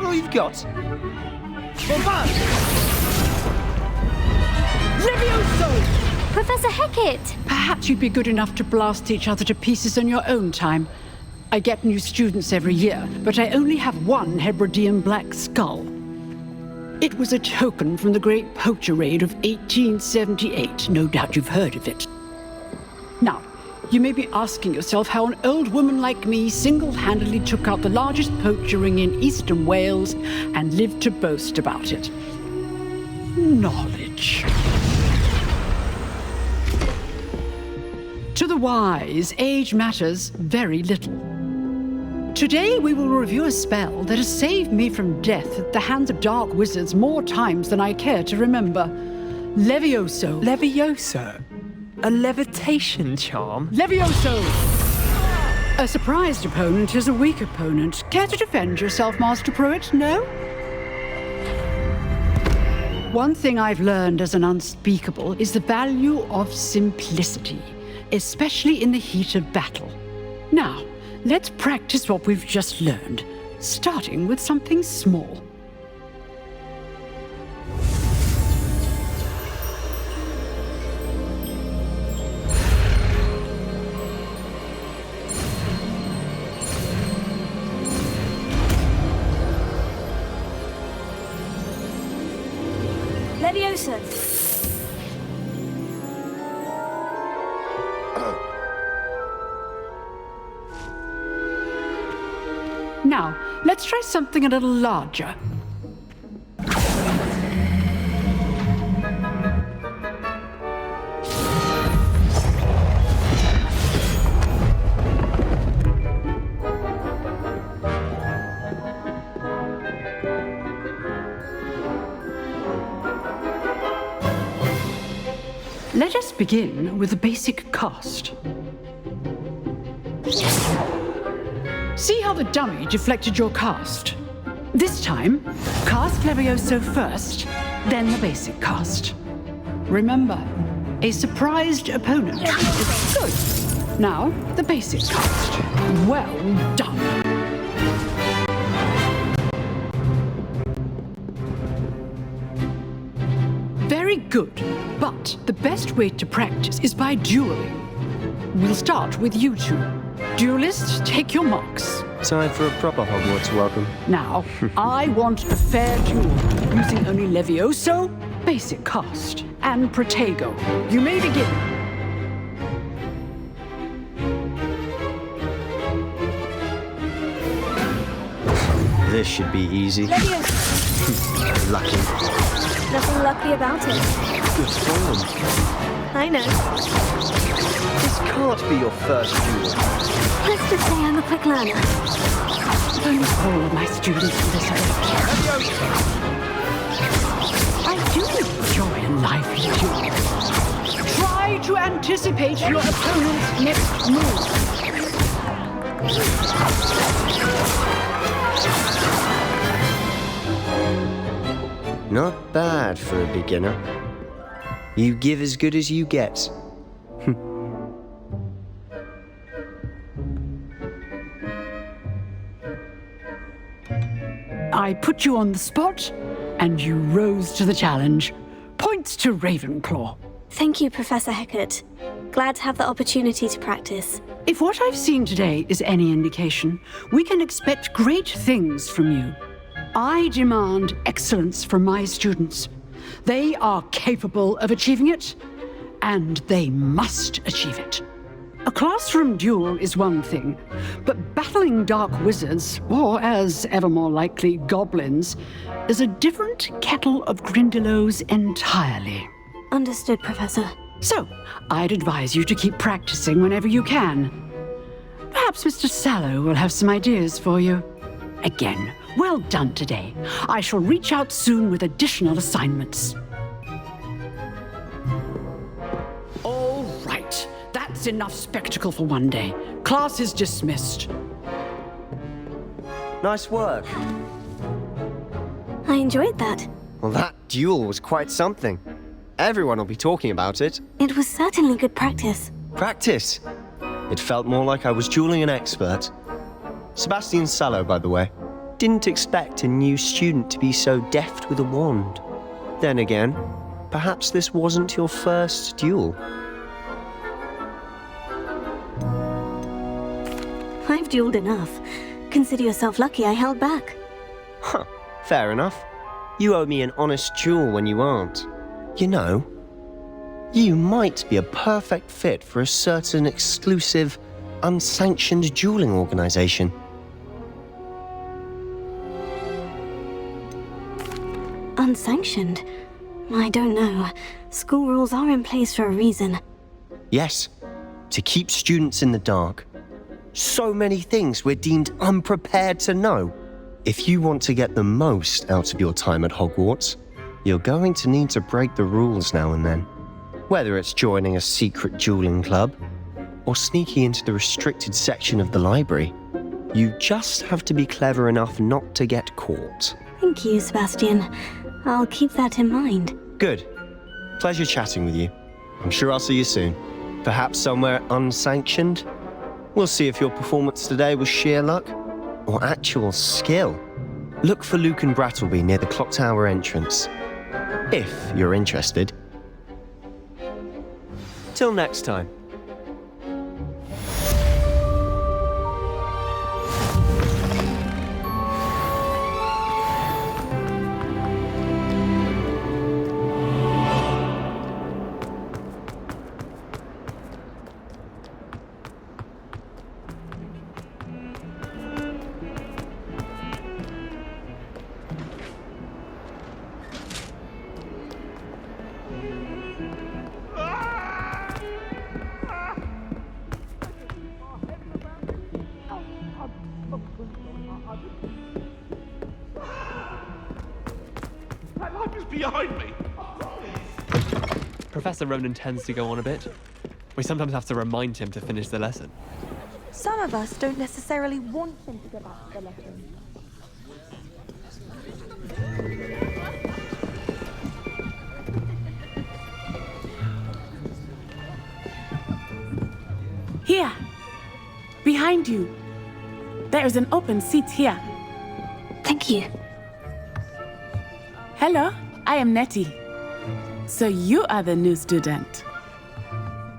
that all you've got? Bombard! Levioso! Professor Hecat! Perhaps you'd be good enough to blast each other to pieces in your own time. I get new students every year, but I only have one Hebridean black skull. It was a token from the Great Poacher Raid of 1878. No doubt you've heard of it. Now, you may be asking yourself how an old woman like me single-handedly took out the largest poacher ring in eastern Wales and lived to boast about it. Knowledge. To the wise, age matters very little. Today we will review a spell that has saved me from death at the hands of dark wizards more times than I care to remember. Levioso. Levioso? A levitation charm? Levioso! A surprised opponent is a weak opponent. Care to defend yourself, Master Pruitt? No? One thing I've learned as an unspeakable is the value of simplicity, especially in the heat of battle. Now, let's practice what we've just learned, starting with something small. Leviosa! Now, let's try something a little larger. Let us begin with the basic cast. See how the dummy deflected your cast? This time, cast Levioso first, then the basic cast. Remember, a surprised opponent is good. Now, the basic cast. Well done. Very good, but the best way to practice is by dueling. We'll start with you two. Duelists, take your marks. Time for a proper Hogwarts welcome. Now, I want a fair duel, using only Levioso, basic cast, and Protego. You may begin. This should be easy. Leviosa! Lucky. Nothing lucky about it. Good form. I know. This can't be your first duel. Let's just say I'm a quick learner. Almost all of my students in this area. I do enjoy lively duels. Try to anticipate your opponent's next move. Not bad for a beginner. You give as good as you get. I put you on the spot, and you rose to the challenge. Points to Ravenclaw. Thank you, Professor Hecat. Glad to have the opportunity to practice. If what I've seen today is any indication, we can expect great things from you. I demand excellence from my students. They are capable of achieving it, and they must achieve it. A classroom duel is one thing, but battling dark wizards, or as ever more likely, goblins, is a different kettle of Grindylows entirely. Understood, Professor. So, I'd advise you to keep practicing whenever you can. Perhaps Mr. Sallow will have some ideas for you. Again, well done today. I shall reach out soon with additional assignments. All right. That's enough spectacle for one day. Class is dismissed. Nice work. I enjoyed that. Well, that duel was quite something. Everyone will be talking about it. It was certainly good practice. Practice. It felt more like I was dueling an expert. Sebastian Sallow, by the way. didn't expect a new student to be so deft with a wand. Then again, perhaps this wasn't your first duel. I've dueled enough. Consider yourself lucky I held back. Huh, fair enough. You owe me an honest duel when you aren't. You know, you might be a perfect fit for a certain exclusive, unsanctioned dueling organization. Unsanctioned? I don't know. School rules are in place for a reason. Yes, to keep students in the dark. So many things we're deemed unprepared to know. If you want to get the most out of your time at Hogwarts, you're going to need to break the rules now and then. Whether it's joining a secret dueling club or sneaking into the restricted section of the library, you just have to be clever enough not to get caught. Thank you, Sebastian. I'll keep that in mind. Good. Pleasure chatting with you. I'm sure I'll see you soon. Perhaps somewhere unsanctioned? We'll see if your performance today was sheer luck or actual skill. Look for Luke and Brattleby near the clock tower entrance, if you're interested. Till next time. That light is behind me! Professor Ronan tends to go on a bit. We sometimes have to remind him to finish the lesson. Some of us don't necessarily want him to get back to the lesson. Here, behind you. There is an open seat here. Thank you. Hello, I am Nettie. So you are the new student.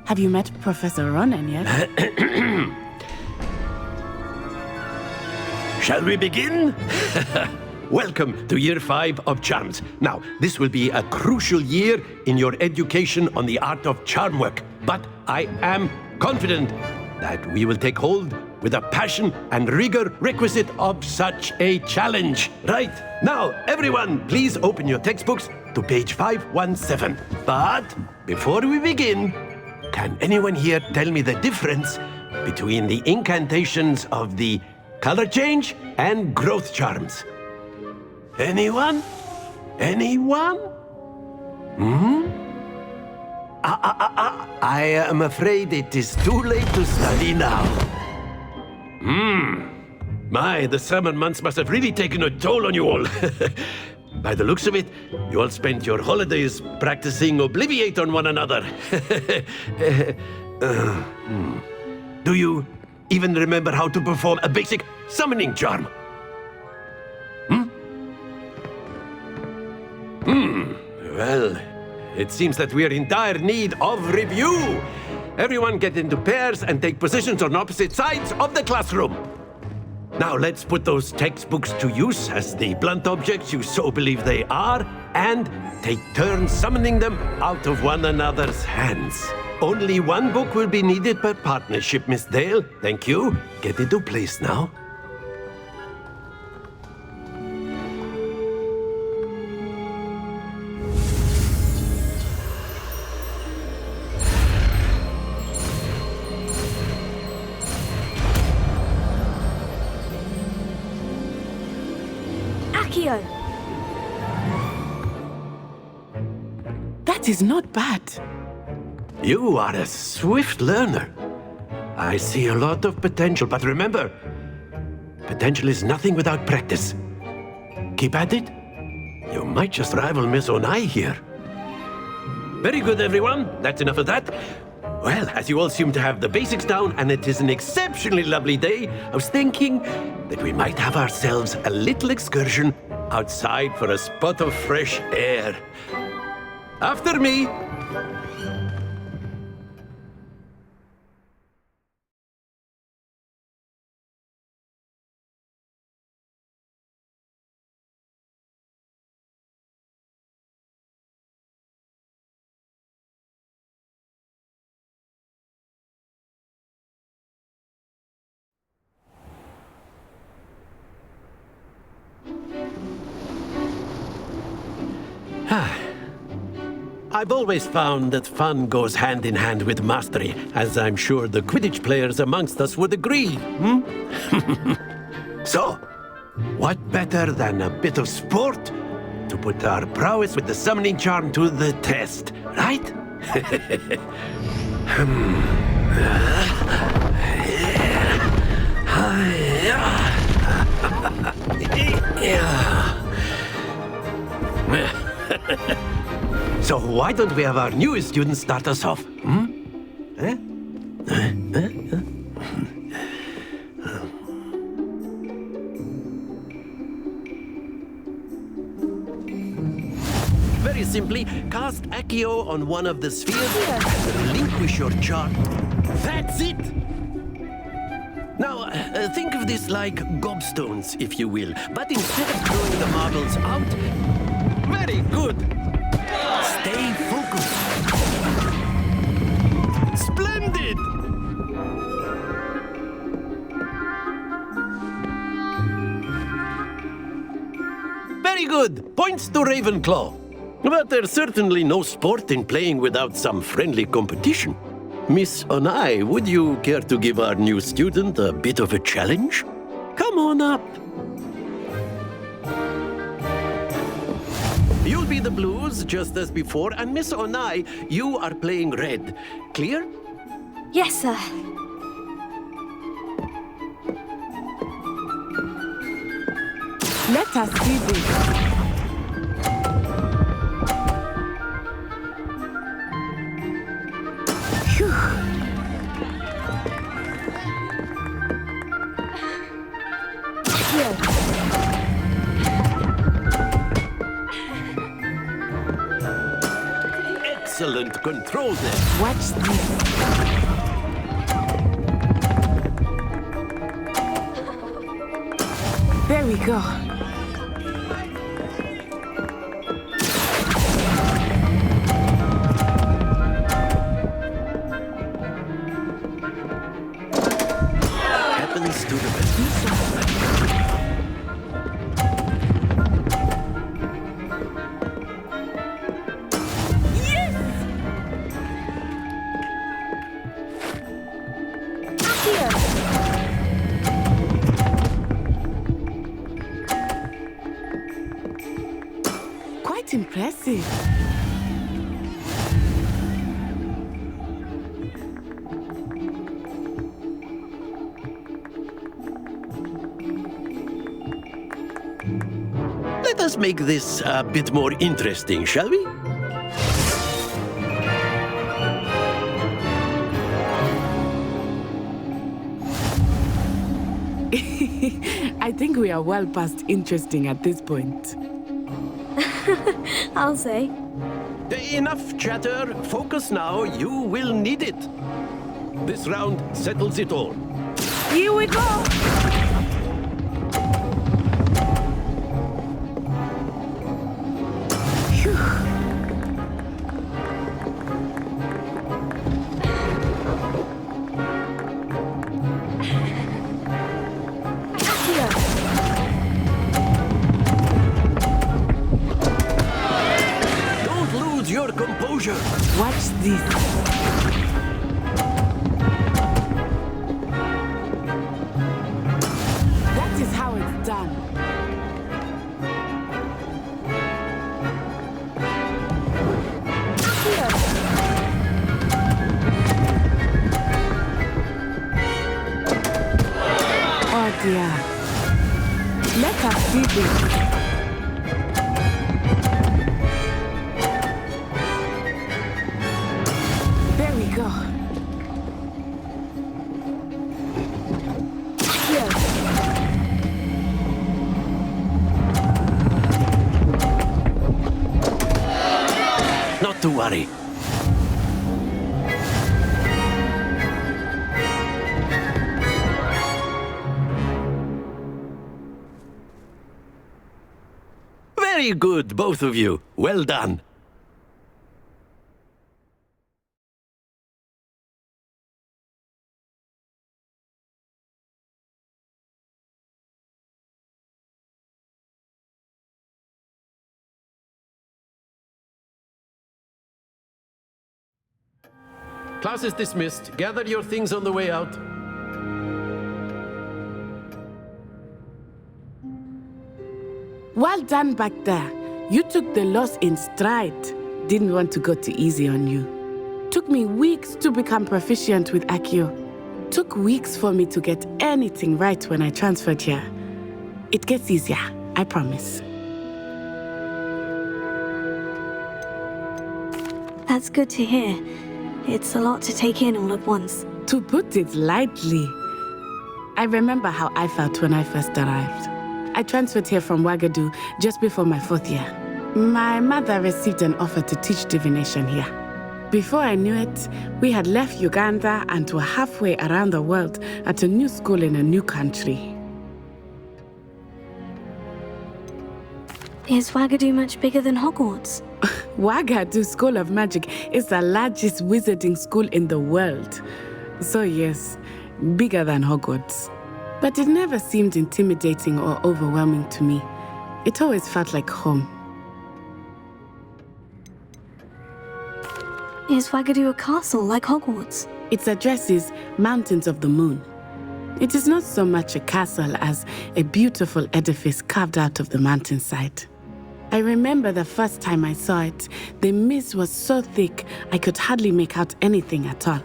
Have you met Professor Ronan yet? Shall we begin? Welcome to Year 5 of Charms. Now, this will be a crucial year in your education on the art of charm work. But I am confident that we will take hold with the passion and rigor requisite of such a challenge. Right, now, everyone, please open your textbooks to page 517. But before we begin, can anyone here tell me the difference between the incantations of the color change and growth charms? Anyone? Anyone? I am afraid it is too late to study now. My, the summer months must have really taken a toll on you all. By the looks of it, you all spent your holidays practicing Obliviate on one another. Do you even remember how to perform a basic summoning charm? Well, it seems that we are in dire need of review. Everyone get into pairs and take positions on opposite sides of the classroom. Now let's put those textbooks to use as the blunt objects you so believe they are, and take turns summoning them out of one another's hands. Only one book will be needed per partnership, Miss Dale. Thank you. Get into place now. Accio! That is not bad. You are a swift learner. I see a lot of potential, but remember, potential is nothing without practice. Keep at it. You might just rival Miss Onai here. Very good, everyone. That's enough of that. Well, as you all seem to have the basics down, and it is an exceptionally lovely day, I was thinking that we might have ourselves a little excursion outside for a spot of fresh air. After me! I've always found that fun goes hand in hand with mastery, as I'm sure the Quidditch players amongst us would agree. So, what better than a bit of sport to put our prowess with the summoning charm to the test, right? So why don't we have our newest student start us off? Very simply, cast Accio on one of the spheres and relinquish your charm. That's it! Now, think of this like gobstones, if you will. But instead of throwing the marbles out... Very good! Stay focused. Splendid! Very good. Points to Ravenclaw. But there's certainly no sport in playing without some friendly competition. Miss Onai, would you care to give our new student a bit of a challenge? Come on up. You'll be the blues, just as before, and Miss Onai, you are playing red. Clear? Yes, sir. Let us see this. Excellent control there. Watch this. There we go. Happens to the best. Quite impressive. Let us make this a bit more interesting, shall we? I think we are well past interesting at this point. I'll say. Enough chatter. Focus now. You will need it. This round settles it all. Here we go! Your composure. Watch this. That is how it's done. Oh dear. Let us see this. to worry. Very good, both of you. Well done. Class is dismissed. Gather your things on the way out. Well done back there. You took the loss in stride. Didn't want to go too easy on you. Took me weeks to become proficient with Accio. Took weeks for me to get anything right when I transferred here. It gets easier, I promise. That's good to hear. It's a lot to take in all at once. To put it lightly, I remember how I felt when I first arrived. I transferred here from Ouagadougou just before my 4th year. My mother received an offer to teach divination here. Before I knew it, we had left Uganda and were halfway around the world at a new school in a new country. Is Ouagadougou much bigger than Hogwarts? Ouagadougou School of Magic is the largest wizarding school in the world. So yes, bigger than Hogwarts. But it never seemed intimidating or overwhelming to me. It always felt like home. Is Ouagadougou a castle like Hogwarts? Its address is Mountains of the Moon. It is not so much a castle as a beautiful edifice carved out of the mountainside. I remember the first time I saw it, the mist was so thick I could hardly make out anything at all.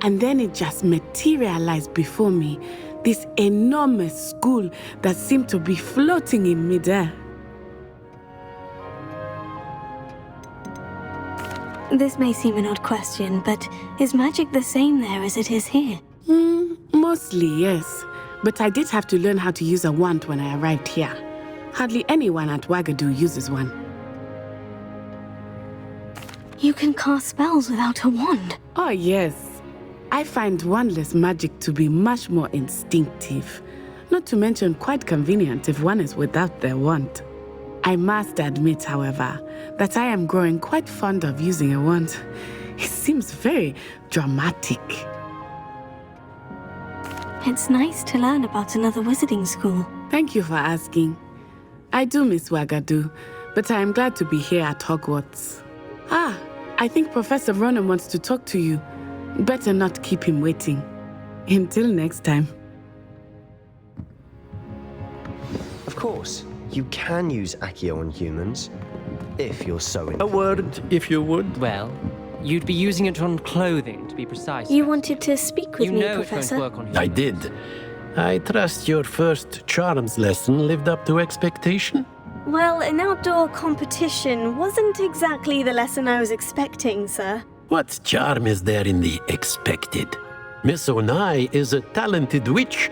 And then it just materialized before me, this enormous school that seemed to be floating in midair. This may seem an odd question, but is magic the same there as it is here? Mostly, yes. But I did have to learn how to use a wand when I arrived here. Hardly anyone at Ouagadougou uses one. You can cast spells without a wand. Oh, yes. I find wandless magic to be much more instinctive. Not to mention quite convenient if one is without their wand. I must admit, however, that I am growing quite fond of using a wand. It seems very dramatic. It's nice to learn about another wizarding school. Thank you for asking. I do miss Ouagadougou, but I am glad to be here at Hogwarts. I think Professor Ronan wants to talk to you. Better not keep him waiting. Until next time. Of course, you can use Accio on humans, if you're so A word, if you would. Well, you'd be using it on clothing, to be precise. You wanted to speak with you me, know Professor? it's going to work on you. I did. I trust your first charms lesson lived up to expectation. Well, an outdoor competition wasn't exactly the lesson I was expecting, sir. What charm is there in the expected? Miss Onai is a talented witch.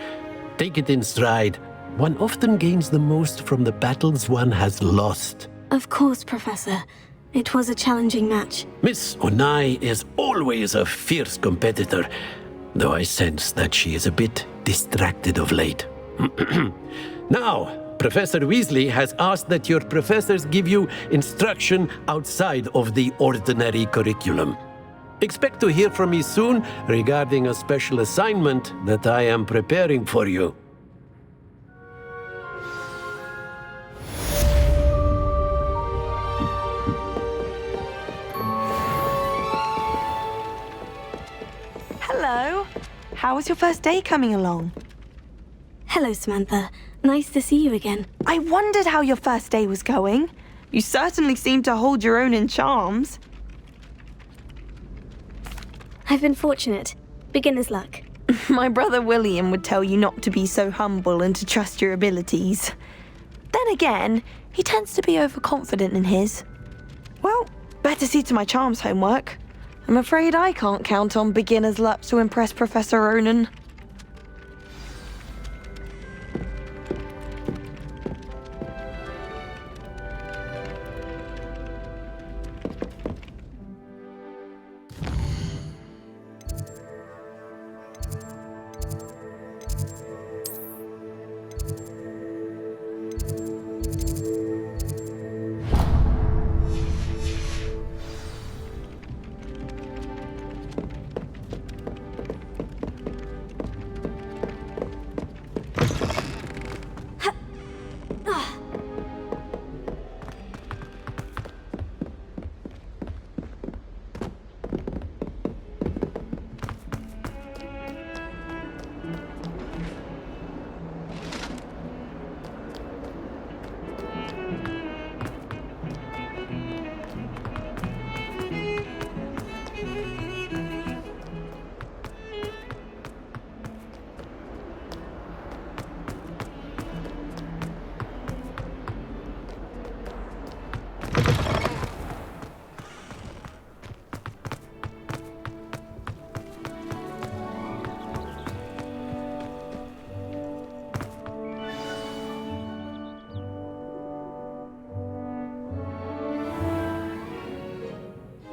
Take it in stride. One often gains the most from the battles one has lost. Of course, Professor. It was a challenging match. Miss Onai is always a fierce competitor, though I sense that she is a bit distracted of late. Now, Professor Weasley has asked that your professors give you instruction outside of the ordinary curriculum. Expect to hear from me soon regarding a special assignment that I am preparing for you. Hello. How was your first day coming along? Hello, Samantha. Nice to see you again. I wondered how your first day was going. You certainly seem to hold your own in charms. I've been fortunate. Beginner's luck. My brother William would tell you not to be so humble and to trust your abilities. Then again, he tends to be overconfident in his. Well, better see to my charms homework. I'm afraid I can't count on beginner's luck to impress Professor Ronan.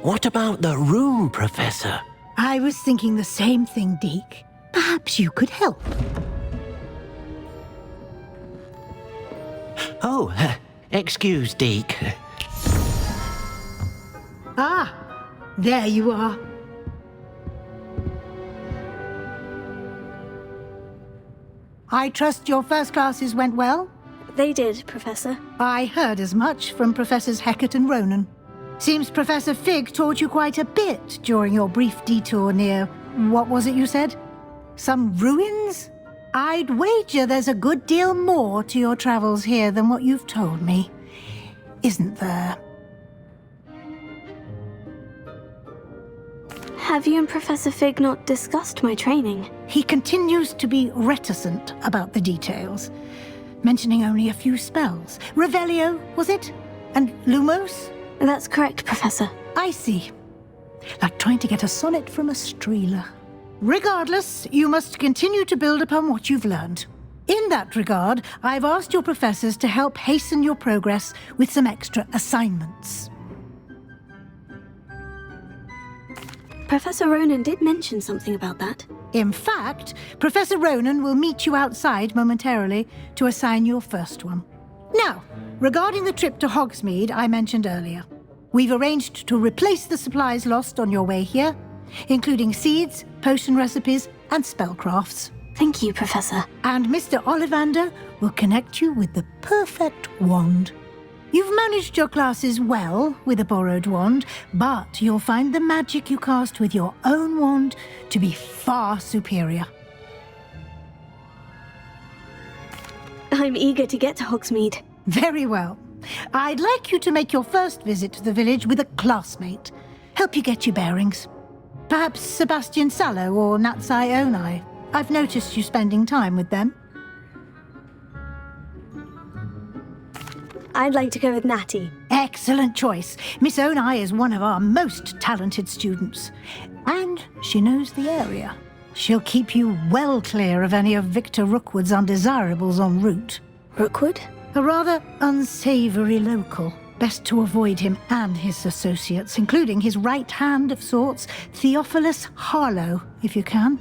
What about the room, Professor? I was thinking the same thing, Deke. Perhaps you could help. Oh, excuse, Deke. Ah, there you are. I trust your first classes went well? They did, Professor. I heard as much from Professors Hecat and Ronan. Seems Professor Fig taught you quite a bit during your brief detour near... what was it you said? Some ruins? I'd wager there's a good deal more to your travels here than what you've told me. Isn't there? Have you and Professor Fig not discussed my training? He continues to be reticent about the details, mentioning only a few spells. Revelio, was it? And Lumos? That's correct, Professor. I see. Like trying to get a sonnet from a streeler. Regardless, you must continue to build upon what you've learned. In that regard, I've asked your professors to help hasten your progress with some extra assignments. Professor Ronan did mention something about that. In fact, Professor Ronan will meet you outside momentarily to assign your first one. Now, regarding the trip to Hogsmeade I mentioned earlier, we've arranged to replace the supplies lost on your way here, including seeds, potion recipes, and spellcrafts. Thank you, Professor. And Mr. Ollivander will connect you with the perfect wand. You've managed your classes well with a borrowed wand, but you'll find the magic you cast with your own wand to be far superior. I'm eager to get to Hogsmeade. Very well. I'd like you to make your first visit to the village with a classmate. Help you get your bearings. Perhaps Sebastian Sallow or Natsai Onai. I've noticed you spending time with them. I'd like to go with Natty. Excellent choice. Miss Onai is one of our most talented students. And she knows the area. She'll keep you well clear of any of Victor Rookwood's undesirables en route. Rookwood? A rather unsavory local. Best to avoid him and his associates, including his right hand of sorts, Theophilus Harlow, if you can.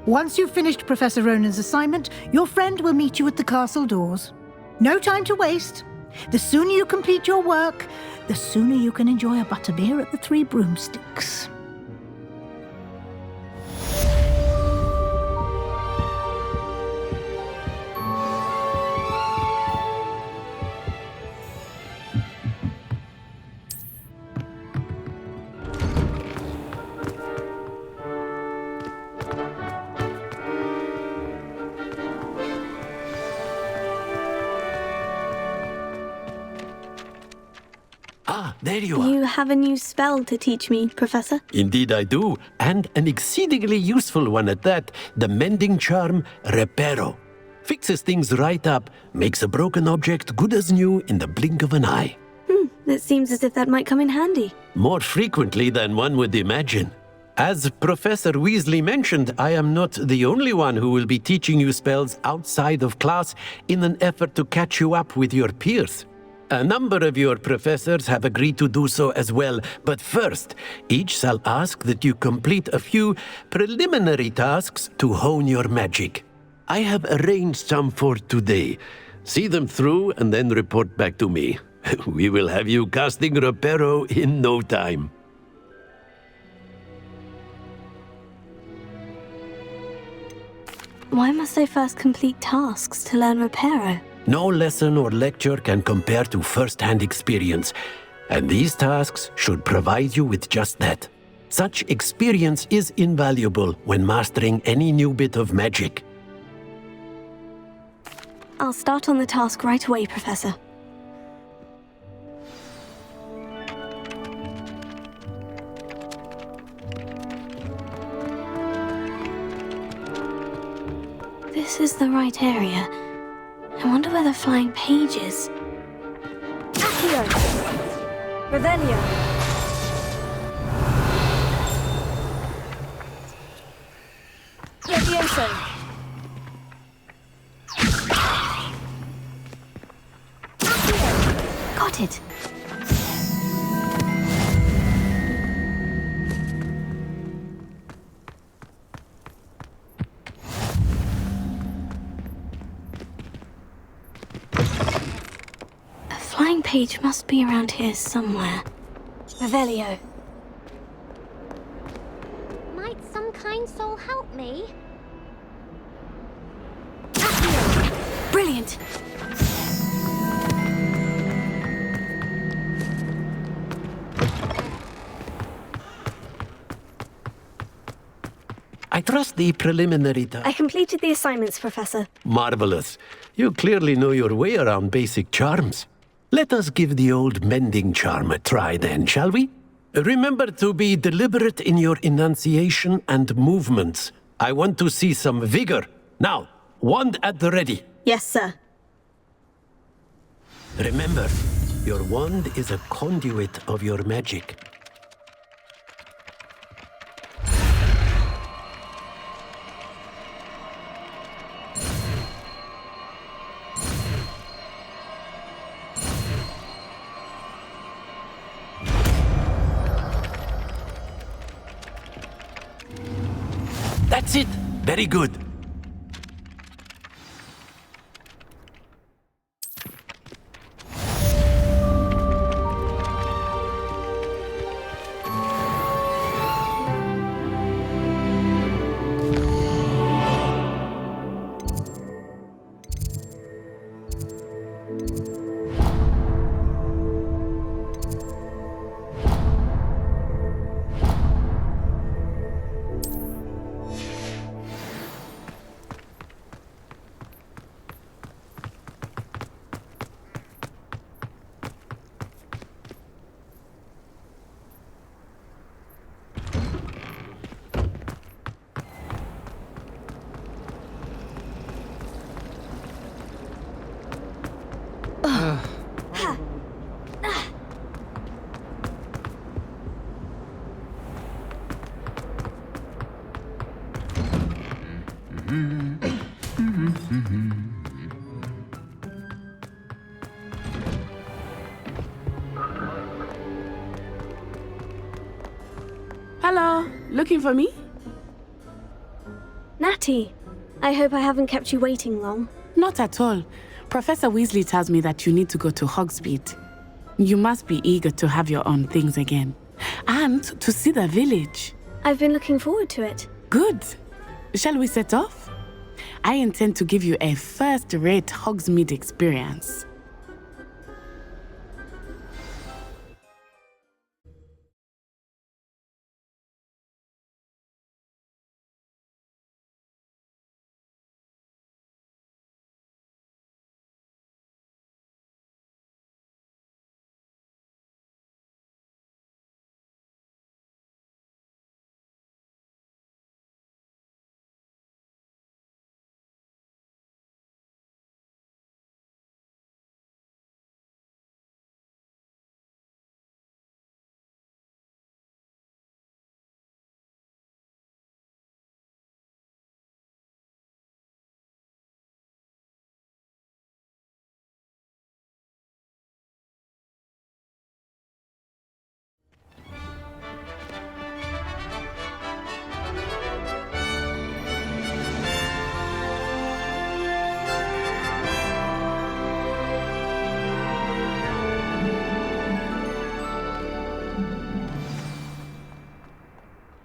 Once you've finished Professor Ronan's assignment, your friend will meet you at the castle doors. No time to waste. The sooner you complete your work, the sooner you can enjoy a butterbeer at the Three Broomsticks. There you are. You have a new spell to teach me, Professor? Indeed I do, and an exceedingly useful one at that, the mending charm Reparo. Fixes things right up, makes a broken object good as new in the blink of an eye. It seems as if that might come in handy. More frequently than one would imagine. As Professor Weasley mentioned, I am not the only one who will be teaching you spells outside of class in an effort to catch you up with your peers. A number of your professors have agreed to do so as well, but first, each shall ask that you complete a few preliminary tasks to hone your magic. I have arranged some for today. See them through and then report back to me. We will have you casting Reparo in no time. Why must I first complete tasks to learn Reparo? No lesson or lecture can compare to first-hand experience, and these tasks should provide you with just that. Such experience is invaluable when mastering any new bit of magic. I'll start on the task right away, Professor. This is the right area. I wonder where the flying page is. Accio! Revelio! Levioso! Got it! flying page must be around here somewhere. Revelio. Might some kind soul help me? Brilliant! I trust the preliminary I completed the assignments, Professor. Marvelous. You clearly know your way around basic charms. Let us give the old mending charm a try then, shall we? Remember to be deliberate in your enunciation and movements. I want to see some vigor. Now, wand at the ready. Yes, sir. Remember, your wand is a conduit of your magic. That's it. Very good. Hello, looking for me? Natty, I hope I haven't kept you waiting long. Not at all. Professor Weasley tells me that you need to go to Hogsmeade. You must be eager to have your own things again. And to see the village. I've been looking forward to it. Good. Shall we set off? I intend to give you a first-rate Hogsmeade experience.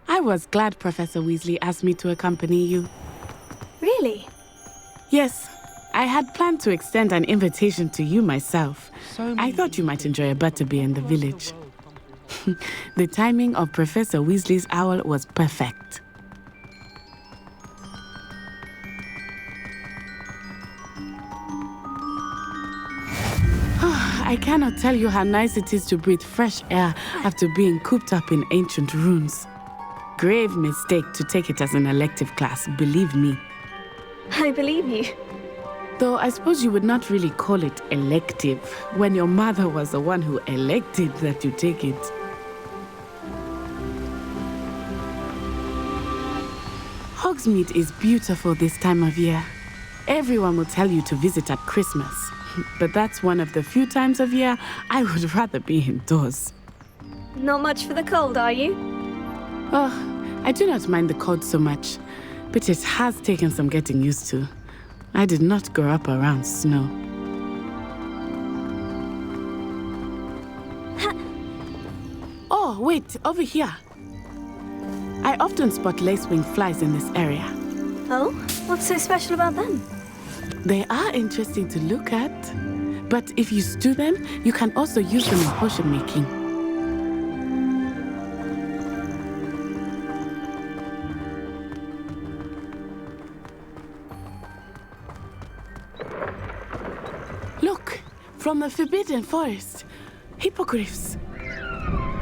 I was glad Professor Weasley asked me to accompany you. Really? Yes, I had planned to extend an invitation to you myself. I thought you might enjoy a butterbeer in the village. The timing of Professor Weasley's owl was perfect. I cannot tell you how nice it is to breathe fresh air after being cooped up in ancient ruins. Grave mistake to take it as an elective class, believe me. I believe you. Though I suppose you would not really call it elective when your mother was the one who elected that you take it. Hogsmeade is beautiful this time of year. Everyone will tell you to visit at Christmas, but that's one of the few times of year I would rather be indoors. Not much for the cold, are you? Oh, I do not mind the cold so much, but it has taken some getting used to. I did not grow up around snow. Oh, wait, over here. I often spot lacewing flies in this area. Oh? What's so special about them? They are interesting to look at. But if you stew them, you can also use them in potion making. Look, from the Forbidden Forest. Hippogriffs.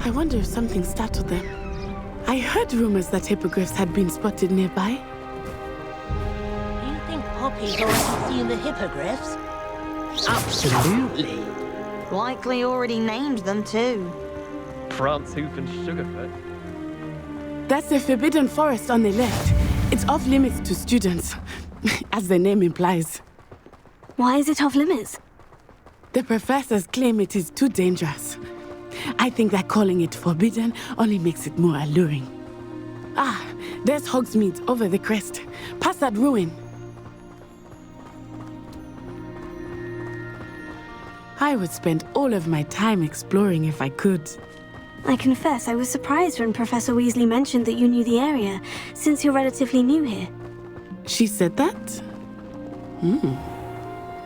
I wonder if something startled them. I heard rumors that hippogriffs had been spotted nearby. You think Poppy's already seen the hippogriffs? Absolutely. Likely already named them too. Prance, Hoof, and Sugarfoot. That's the Forbidden Forest on the left. It's off limits to students, as the name implies. Why is it off limits? The professors claim it is too dangerous. I think that calling it forbidden only makes it more alluring. Ah, there's Hogsmeade over the crest, past that ruin. I would spend all of my time exploring if I could. I confess I was surprised when Professor Weasley mentioned that you knew the area, since you're relatively new here. She said that?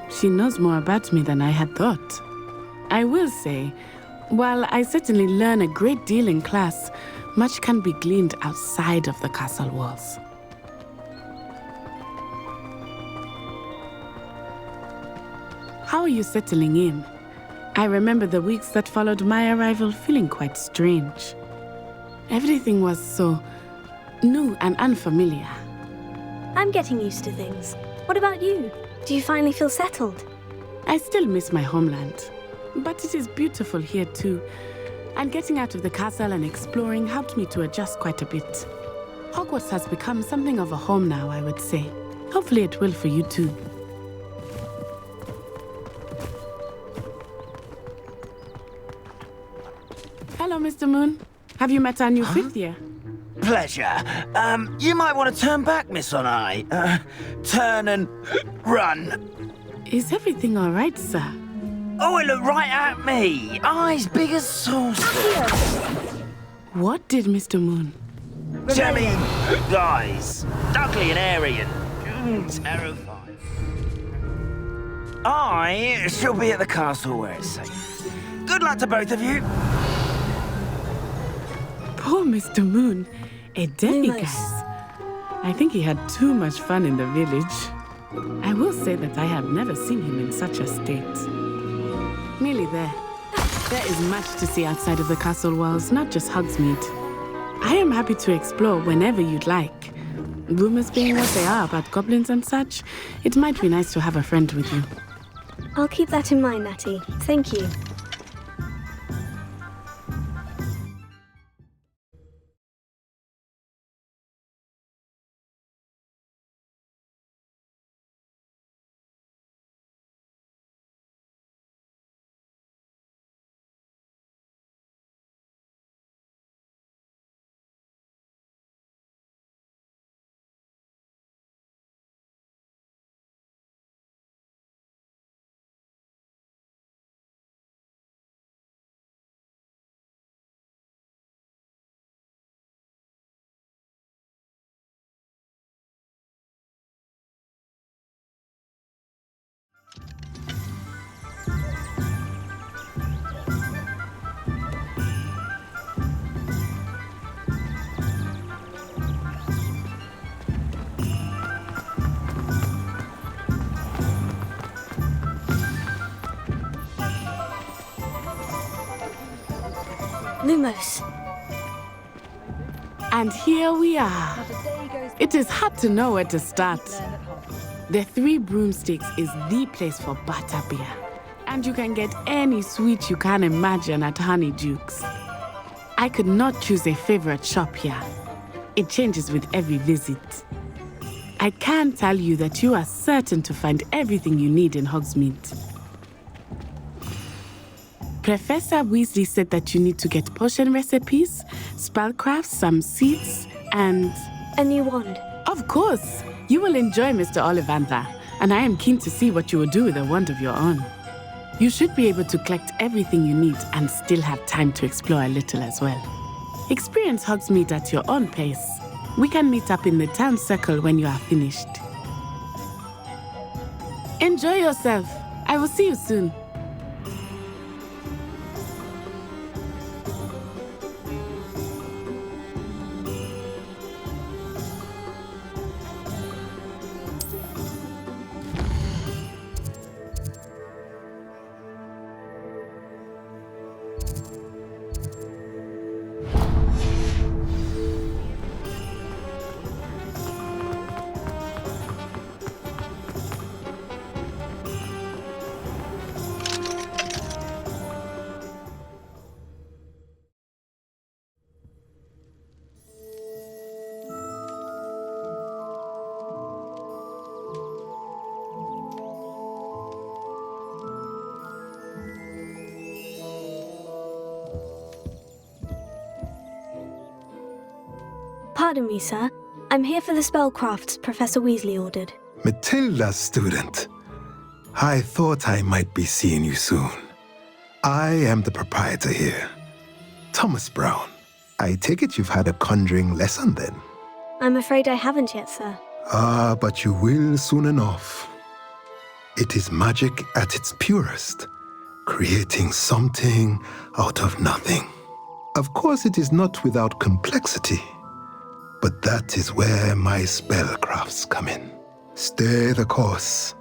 She knows more about me than I had thought. I will say, while I certainly learn a great deal in class, much can be gleaned outside of the castle walls. How are you settling in? I remember the weeks that followed my arrival feeling quite strange. Everything was so new and unfamiliar. I'm getting used to things. What about you? Do you finally feel settled? I still miss my homeland, but it is beautiful here too. And getting out of the castle and exploring helped me to adjust quite a bit. Hogwarts has become something of a home now, I would say. Hopefully it will for you too. Hello, Mr. Moon. Have you met our new fifth year? Pleasure. You might want to turn back, Miss On-Eye. Turn and run. Is everything all right, sir? Oh, it looked right at me. Eyes big as saucers. What did Mr. Moon? Jammy guys. Ugly and airy and terrifying. I shall be at the castle where it's safe. Good luck to both of you. Poor Mr. Moon, a demiguise. I think he had too much fun in the village. I will say that I have never seen him in such a state. Nearly there. There is much to see outside of the castle walls, not just Hogsmeade. I am happy to explore whenever you'd like. Rumors being what they are about goblins and such, it might be nice to have a friend with you. I'll keep that in mind, Natty. Thank you. Lumos. And here we are. It is hard to know where to start. The Three Broomsticks is the place for butterbeer. And you can get any sweet you can imagine at Honeydukes. I could not choose a favorite shop here. It changes with every visit. I can tell you that you are certain to find everything you need in Hogsmeade. Professor Weasley said that you need to get potion recipes, spellcrafts, some seeds, and... a new wand. Of course! You will enjoy Mr. Ollivander, and I am keen to see what you will do with a wand of your own. You should be able to collect everything you need and still have time to explore a little as well. Experience Hogsmeade at your own pace. We can meet up in the town circle when you are finished. Enjoy yourself. I will see you soon. Pardon me, sir. I'm here for the spellcrafts Professor Weasley ordered. Matilda's student. I thought I might be seeing you soon. I am the proprietor here, Thomas Brown. I take it you've had a conjuring lesson then? I'm afraid I haven't yet, sir. Ah, but you will soon enough. It is magic at its purest, creating something out of nothing. Of course, it is not without complexity, but that is where my spellcrafts come in. Stay the course,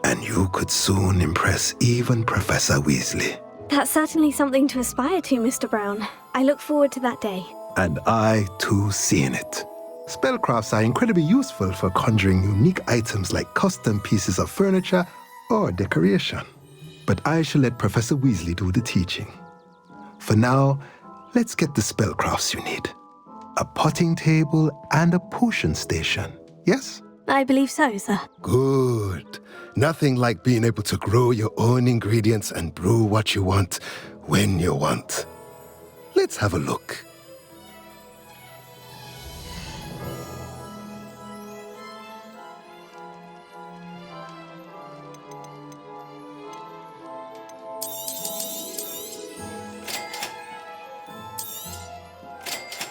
and you could soon impress even Professor Weasley. That's certainly something to aspire to, Mr. Brown. I look forward to that day. And I, too, seeing it. Spellcrafts are incredibly useful for conjuring unique items like custom pieces of furniture or decoration. But I shall let Professor Weasley do the teaching. For now, let's get the spellcrafts you need. A potting table and a potion station, yes? I believe so, sir. Good. Nothing like being able to grow your own ingredients and brew what you want when you want. Let's have a look.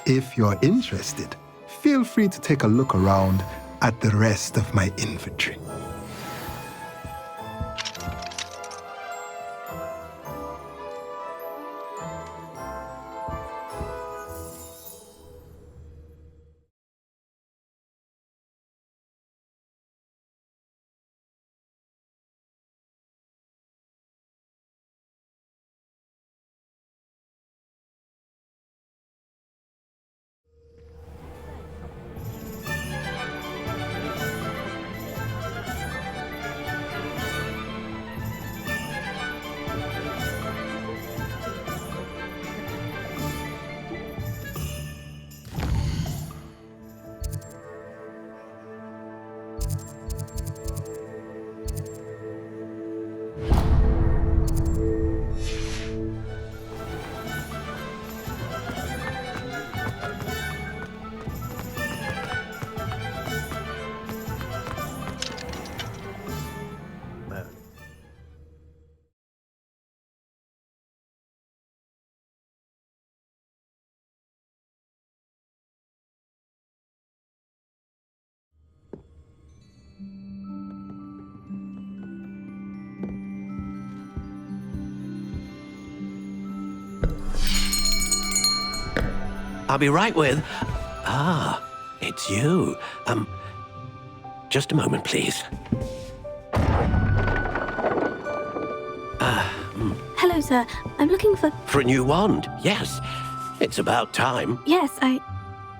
If you're interested, feel free to take a look around at the rest of my inventory. I'll be right with... Ah, it's you. Just a moment, please. Hello, sir. I'm looking for... For a new wand, yes. It's about time. Yes,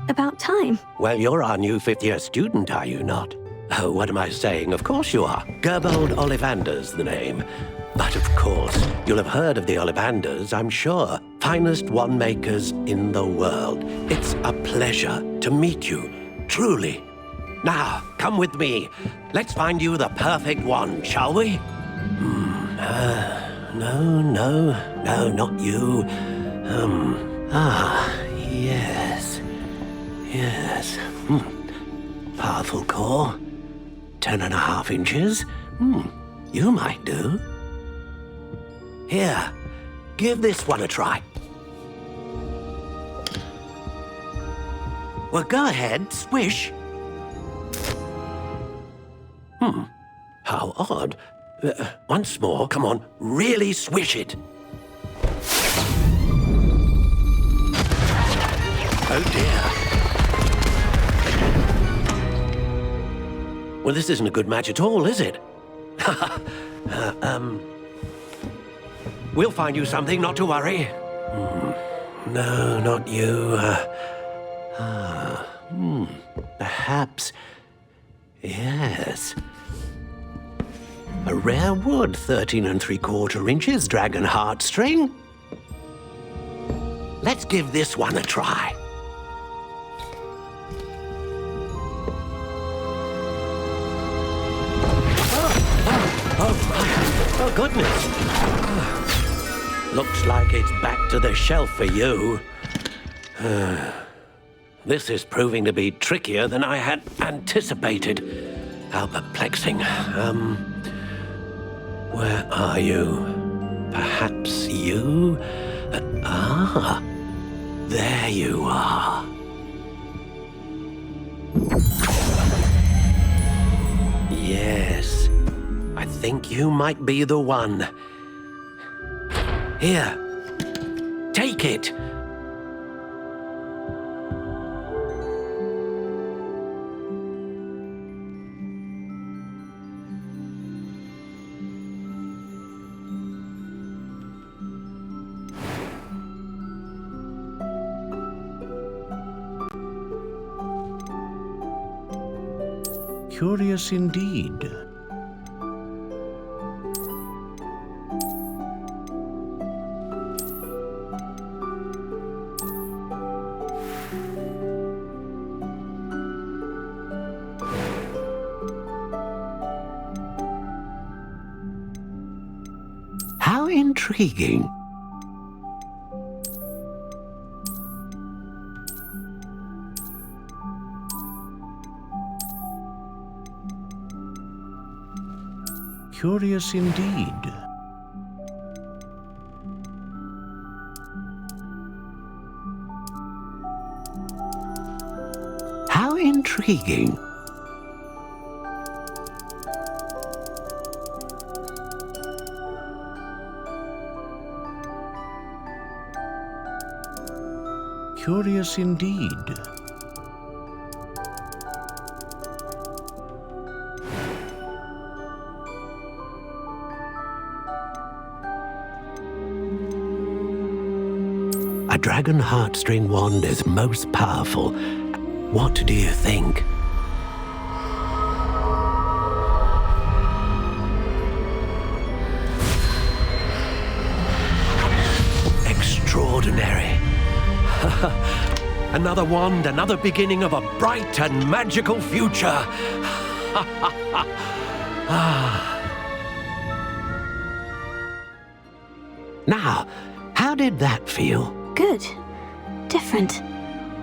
about time. Well, you're our new fifth-year student, are you not? Oh, what am I saying? Of course you are. Gerbold Ollivander's the name. But of course, you'll have heard of the Ollivanders, I'm sure. Finest wand makers in the world. It's a pleasure to meet you, truly. Now, come with me. Let's find you the perfect wand, shall we? No, not you. Yes. Powerful core. 10.5 inches. You might do. Here, give this one a try. Well, go ahead, swish. How odd. Once more, come on, really swish it. Oh dear. Well, this isn't a good match at all, is it? We'll find you something, not to worry. No, not you. Perhaps. Yes. A rare wood, 13 3/4 inches, dragon heartstring. Let's give this one a try. Oh, goodness. Looks like it's back to the shelf for you. This is proving to be trickier than I had anticipated. How perplexing. Where are you? Perhaps you? There you are. Yes, I think you might be the one. Here, take it. Curious indeed. How intriguing. Curious indeed. How intriguing. Curious indeed. A dragon heartstring wand is most powerful. What do you think? Extraordinary. Another wand, another beginning of a bright and magical future. Now, how did that feel? Good. Different.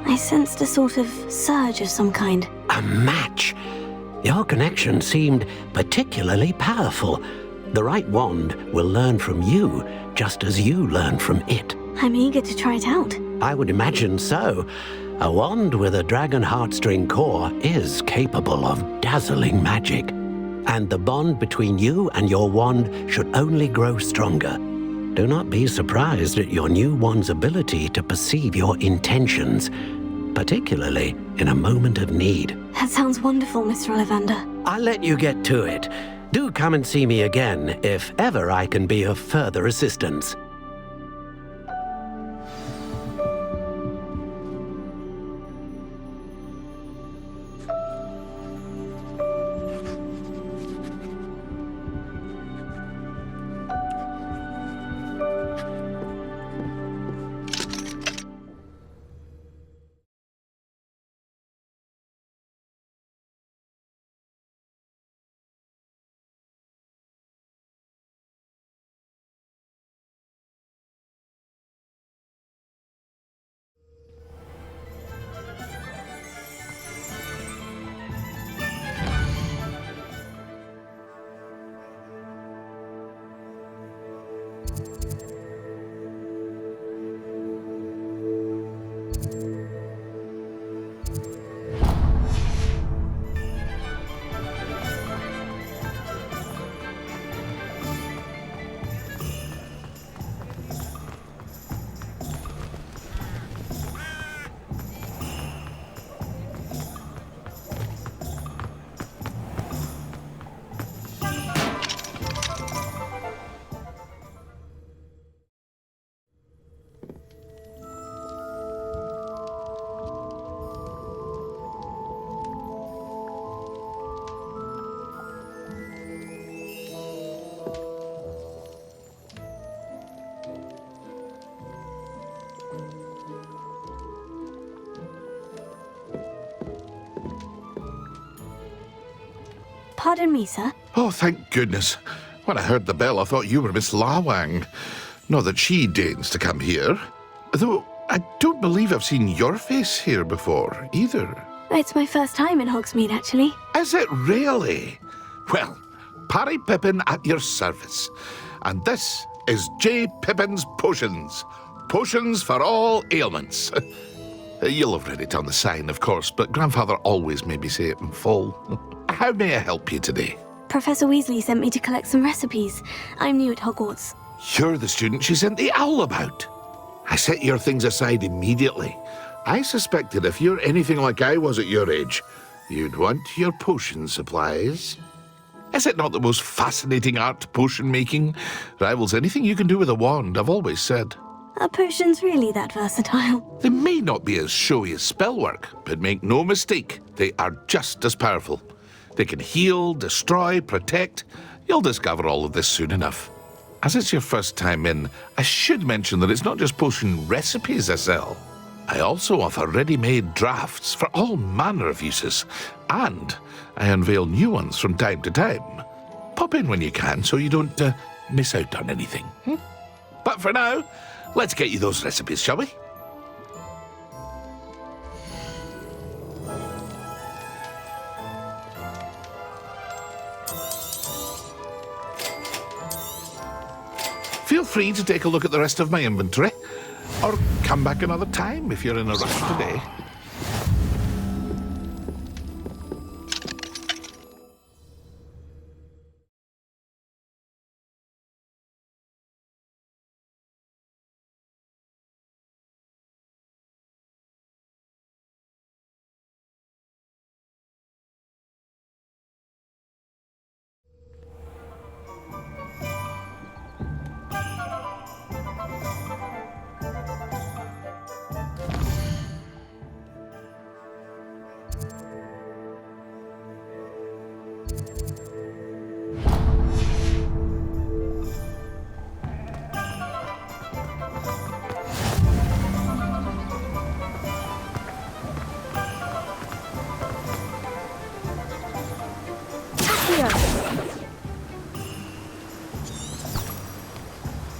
I sensed a sort of surge of some kind. A match. Your connection seemed particularly powerful. The right wand will learn from you, just as you learn from it. I'm eager to try it out. I would imagine so. A wand with a dragon heartstring core is capable of dazzling magic. And the bond between you and your wand should only grow stronger. Do not be surprised at your new wand's ability to perceive your intentions, particularly in a moment of need. That sounds wonderful, Mr. Ollivander. I'll let you get to it. Do come and see me again if ever I can be of further assistance. Pardon me, sir. Oh, thank goodness. When I heard the bell, I thought you were Miss Lawang. Not that she deigns to come here. Though I don't believe I've seen your face here before, either. It's my first time in Hogsmeade, actually. Is it really? Well, Parry Pippin at your service. And this is J. Pippin's Potions. Potions for all ailments. You'll have read it on the sign, of course, but Grandfather always made me say it in full. How may I help you today? Professor Weasley sent me to collect some recipes. I'm new at Hogwarts. You're the student she sent the owl about. I set your things aside immediately. I suspected if you're anything like I was at your age, you'd want your potion supplies. Is it not the most fascinating art, potion making? Rivals anything you can do with a wand, I've always said. Are potions really that versatile? They may not be as showy as spellwork, but make no mistake, they are just as powerful. They can heal, destroy, protect. You'll discover all of this soon enough. As it's your first time in, I should mention that it's not just potion recipes I sell. I also offer ready-made drafts for all manner of uses, and I unveil new ones from time to time. Pop in when you can so you don't miss out on anything. But for now, let's get you those recipes, shall we? Feel free to take a look at the rest of my inventory, or come back another time if you're in a rush today.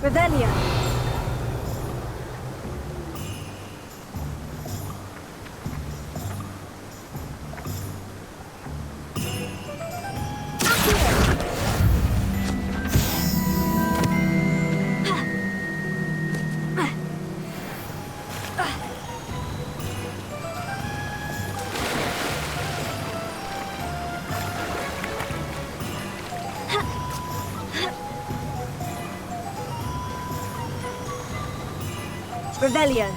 Revelio. Revelio.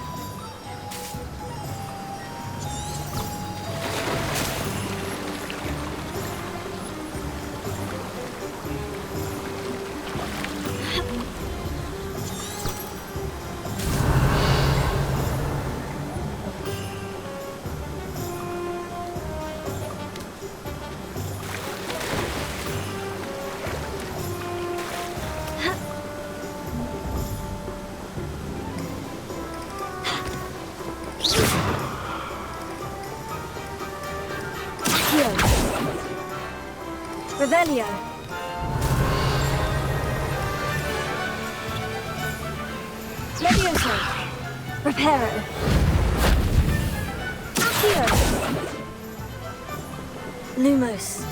Revelio. Levioso. Reparo. Accio. Lumos.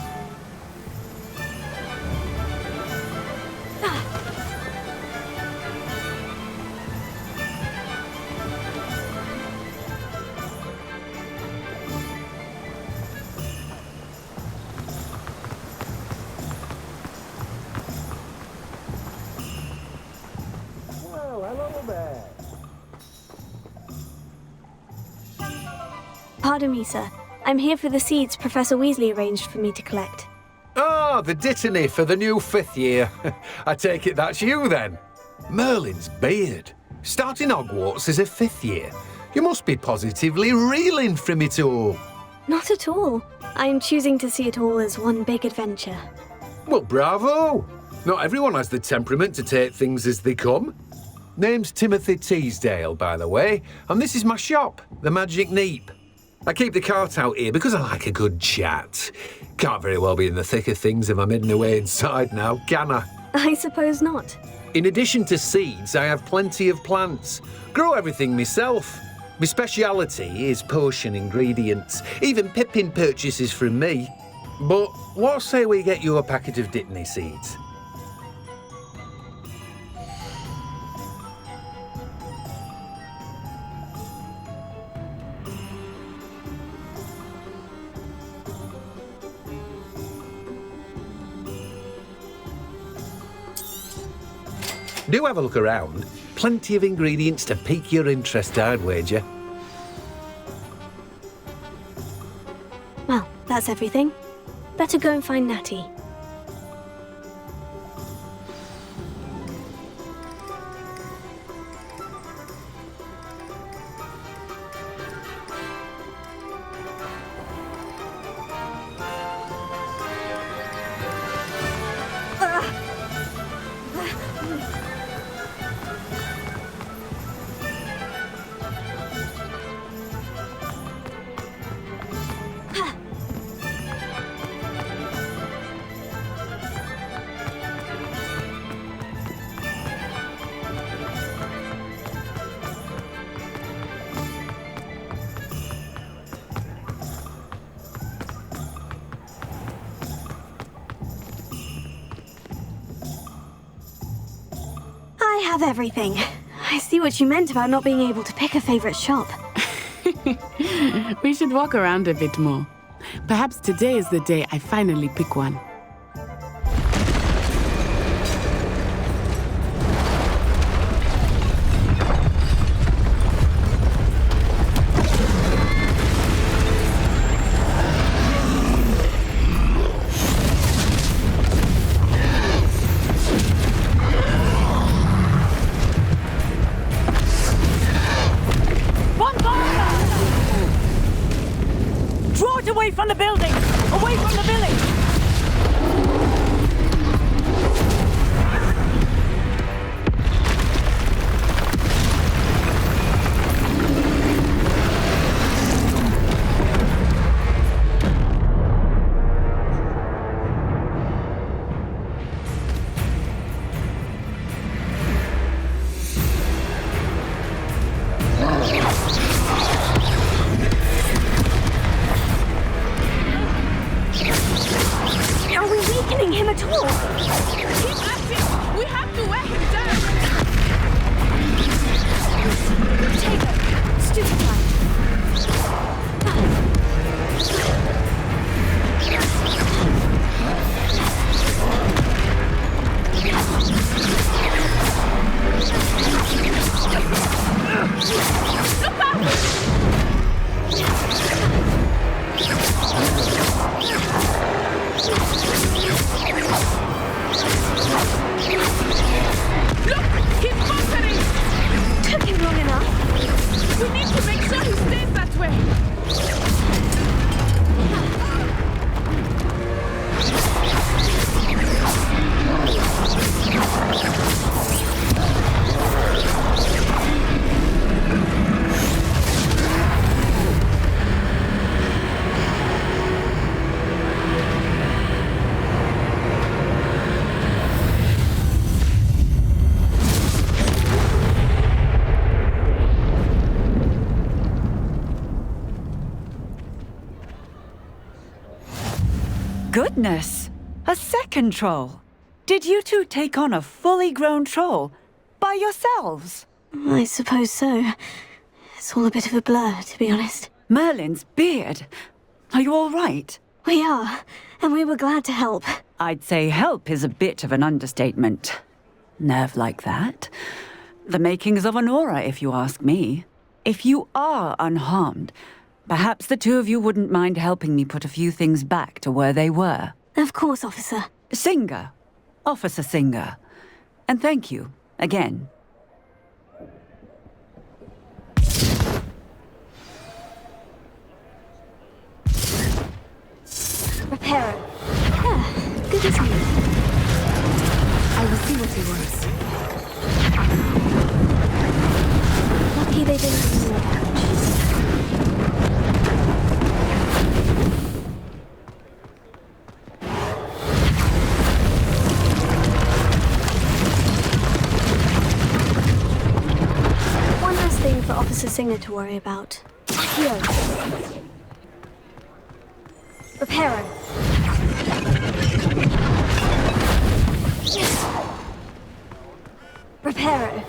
Pardon me, sir. I'm here for the seeds Professor Weasley arranged for me to collect. Ah, the dittany for the new 5th year. I take it that's you, then. Merlin's beard. Starting Hogwarts as a 5th year. You must be positively reeling from it all. Not at all. I'm choosing to see it all as one big adventure. Well, bravo. Not everyone has the temperament to take things as they come. Name's Timothy Teasdale, by the way, and this is my shop, the Magic Neep. I keep the cart out here because I like a good chat. Can't very well be in the thick of things if I'm hidden away inside now, can I? I suppose not. In addition to seeds, I have plenty of plants. Grow everything myself. My speciality is potion ingredients. Even Pippin purchases from me. But what say we get you a packet of Dittany seeds? Do have a look around. Plenty of ingredients to pique your interest, I'd wager. Well, that's everything. Better go and find Natty. I have everything. I see what you meant about not being able to pick a favorite shop. We should walk around a bit more. Perhaps today is the day I finally pick one. Draw it away from the building! Away from the village! Are we weakening him at all? Keep acting! We have to wear him down! Take it! Stupefy! Look out! Look! He's bunkering! Took him long enough. We need to make sure he stays that way! Goodness! A second troll! Did you two take on a fully grown troll? By yourselves? I suppose so. It's all a bit of a blur, to be honest. Merlin's beard! Are you all right? We are, and we were glad to help. I'd say help is a bit of an understatement. Nerve like that? The makings of an aura, if you ask me. If you are unharmed, perhaps the two of you wouldn't mind helping me put a few things back to where they were. Of course, officer. Singer. Officer Singer. And thank you, again. Repairer. Ah, good as new. I will see what he wants. Lucky they didn't give me a pouch. Professor Singer to worry about. Accio. Reparo. Yes. Reparo.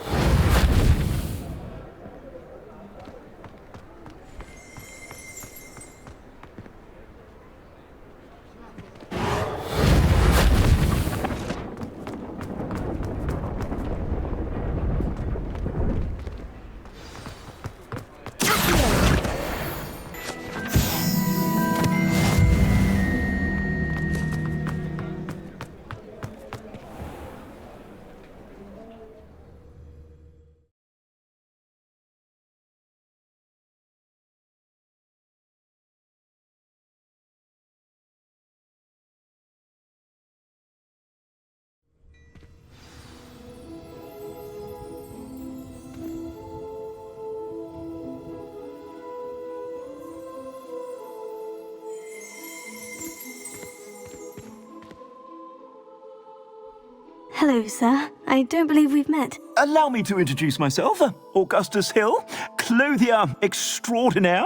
Hello, sir. I don't believe we've met. Allow me to introduce myself, Augustus Hill, clothier extraordinaire.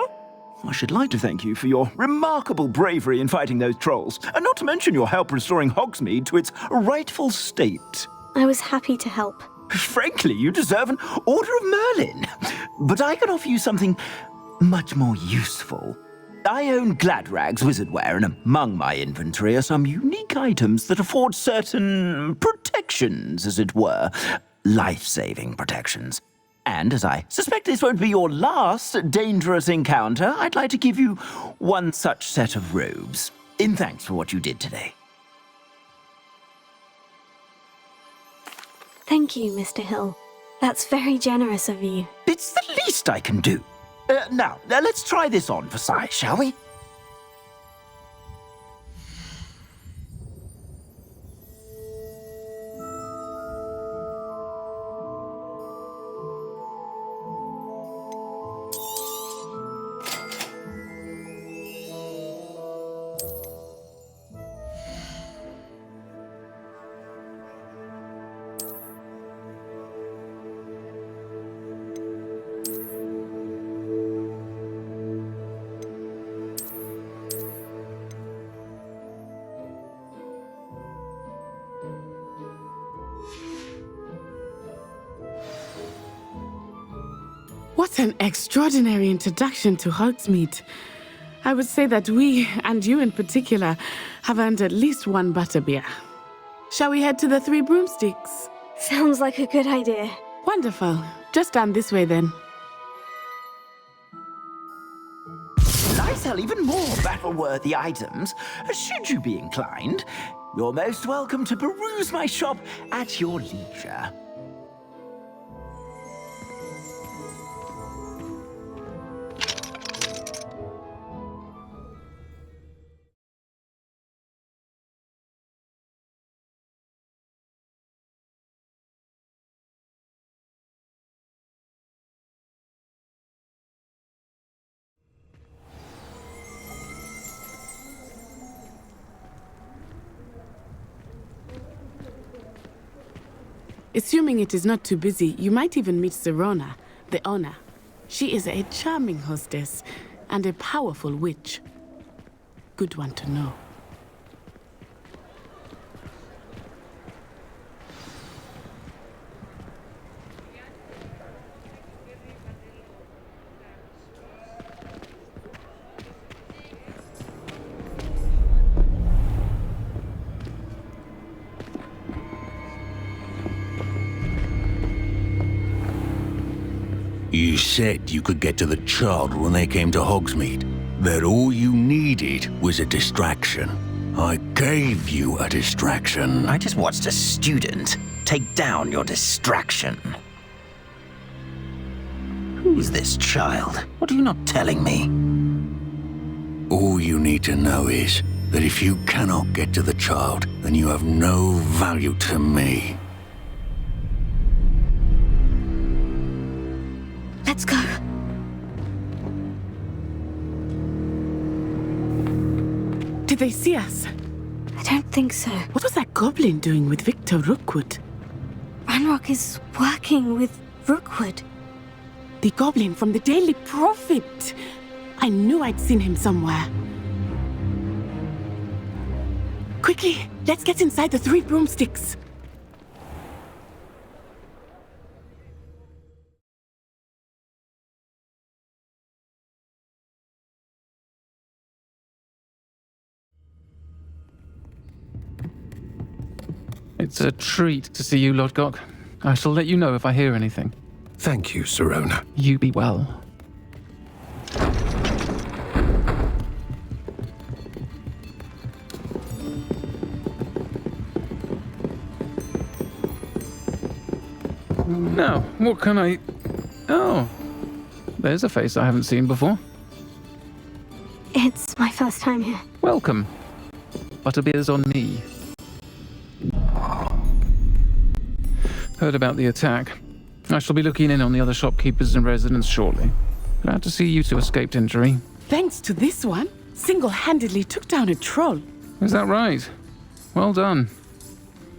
I should like to thank you for your remarkable bravery in fighting those trolls, and not to mention your help restoring Hogsmeade to its rightful state. I was happy to help. Frankly, you deserve an Order of Merlin. But I can offer you something much more useful. I own Gladrag's wizardware, and among my inventory are some unique items that afford certain protections, as it were. Life-saving protections. And as I suspect this won't be your last dangerous encounter, I'd like to give you one such set of robes, in thanks for what you did today. Thank you, Mr. Hill. That's very generous of you. It's the least I can do. Now, let's try this on for size, shall we? What an extraordinary introduction to Hogsmeade. I would say that we, and you in particular, have earned at least one butterbeer. Shall we head to the Three Broomsticks? Sounds like a good idea. Wonderful. Just down this way then. I sell even more battle-worthy items, should you be inclined. You're most welcome to peruse my shop at your leisure. Assuming it is not too busy, you might even meet Serona, the owner. She is a charming hostess and a powerful witch. Good one to know. You said you could get to the child when they came to Hogsmeade. That all you needed was a distraction. I gave you a distraction. I just watched a student take down your distraction. Who's this child? What are you not telling me? All you need to know is that if you cannot get to the child, then you have no value to me. Let's go. Did they see us? I don't think so. What was that goblin doing with Victor Rookwood? Ranrock is working with Rookwood. The goblin from the Daily Prophet. I knew I'd seen him somewhere. Quickly, let's get inside the 3 broomsticks. It's a treat to see you, Lodgok. I shall let you know if I hear anything. Thank you, Sirona. You be well. Now, what can I... Oh, there's a face I haven't seen before. It's my first time here. Welcome. Butterbeer's on me. Heard about the attack. I shall be looking in on the other shopkeepers and residents shortly. Glad to see you two escaped injury. Thanks to this one, single-handedly took down a troll. Is that right? Well done.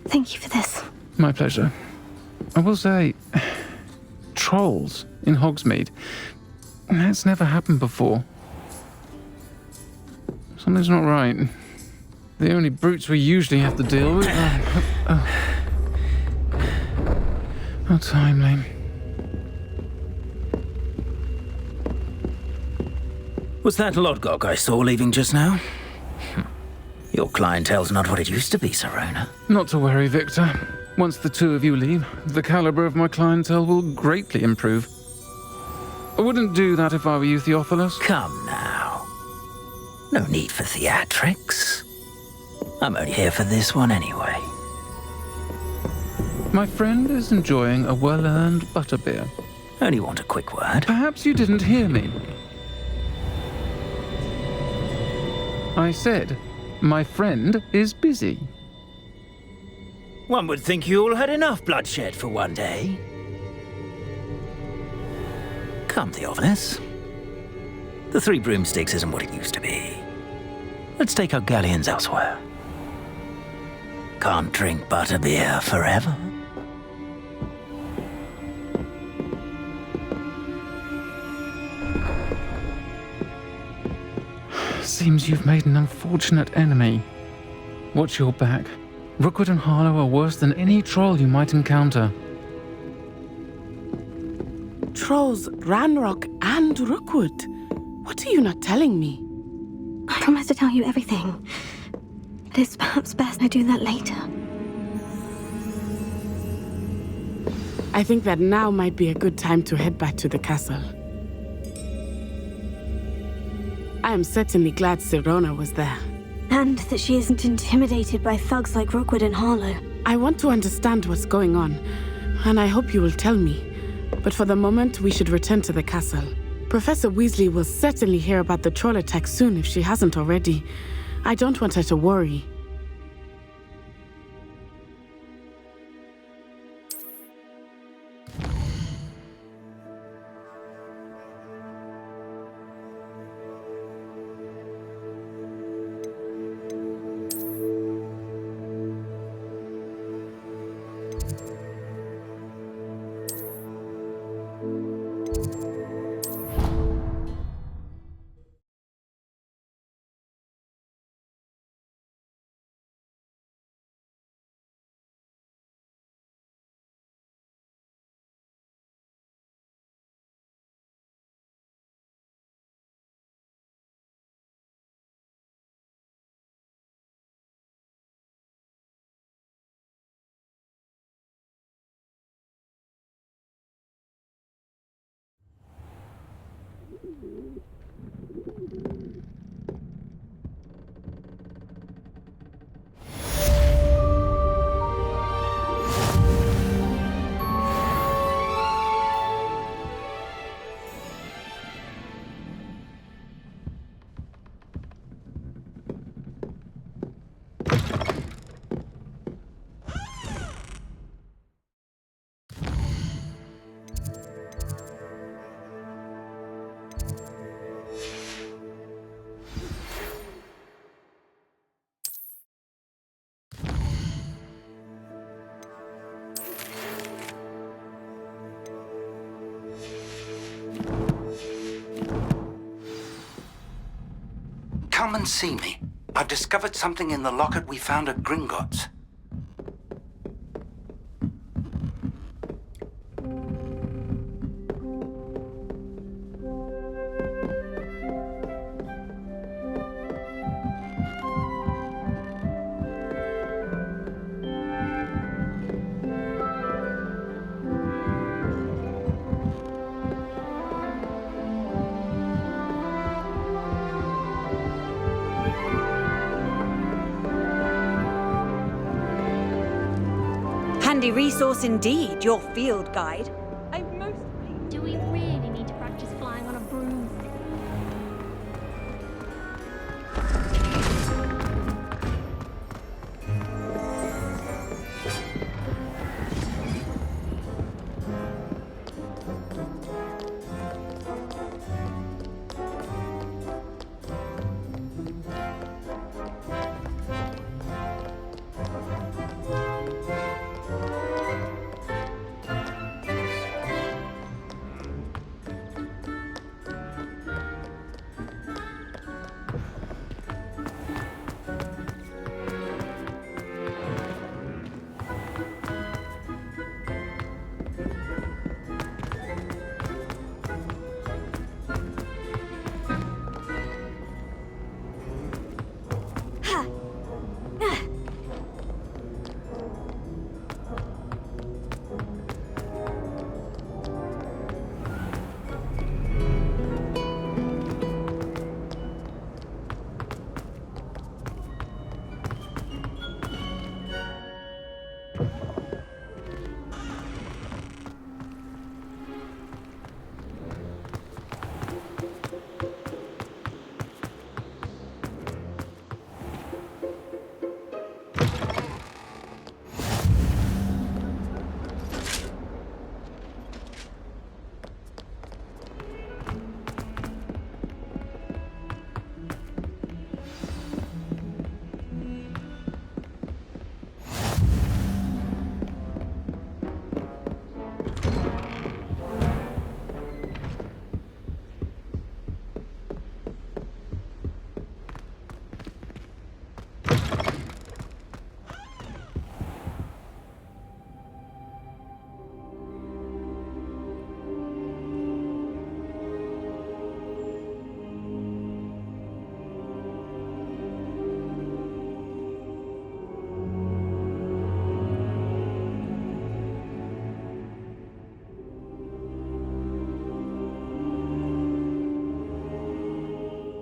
Thank you for this. My pleasure. I will say, trolls in Hogsmeade. That's never happened before. Something's not right. The only brutes we usually have to deal with. How timely. Was that Lodgok I saw leaving just now? Your clientele's not what it used to be, Sirona. Not to worry, Victor. Once the two of you leave, the caliber of my clientele will greatly improve. I wouldn't do that if I were you, Theophilus. Come now. No need for theatrics. I'm only here for this one anyway. My friend is enjoying a well-earned butterbeer. Only want a quick word. Perhaps you didn't hear me. I said, my friend is busy. One would think you all had enough bloodshed for one day. Come, Theophilus. The 3 broomsticks isn't what it used to be. Let's take our galleons elsewhere. Can't drink butterbeer forever. Seems you've made an unfortunate enemy. Watch your back. Rookwood and Harlow are worse than any troll you might encounter. Trolls, Ranrock, and Rookwood. What are you not telling me? I promise to tell you everything. But it's perhaps best I do that later. I think that now might be a good time to head back to the castle. I am certainly glad Sirona was there. And that she isn't intimidated by thugs like Rookwood and Harlow. I want to understand what's going on, and I hope you will tell me. But for the moment, we should return to the castle. Professor Weasley will certainly hear about the troll attack soon if she hasn't already. I don't want her to worry. and see me. I've discovered something in the locket we found at Gringotts. Handy resource indeed, your field guide. Do we really need to practice flying on a broom?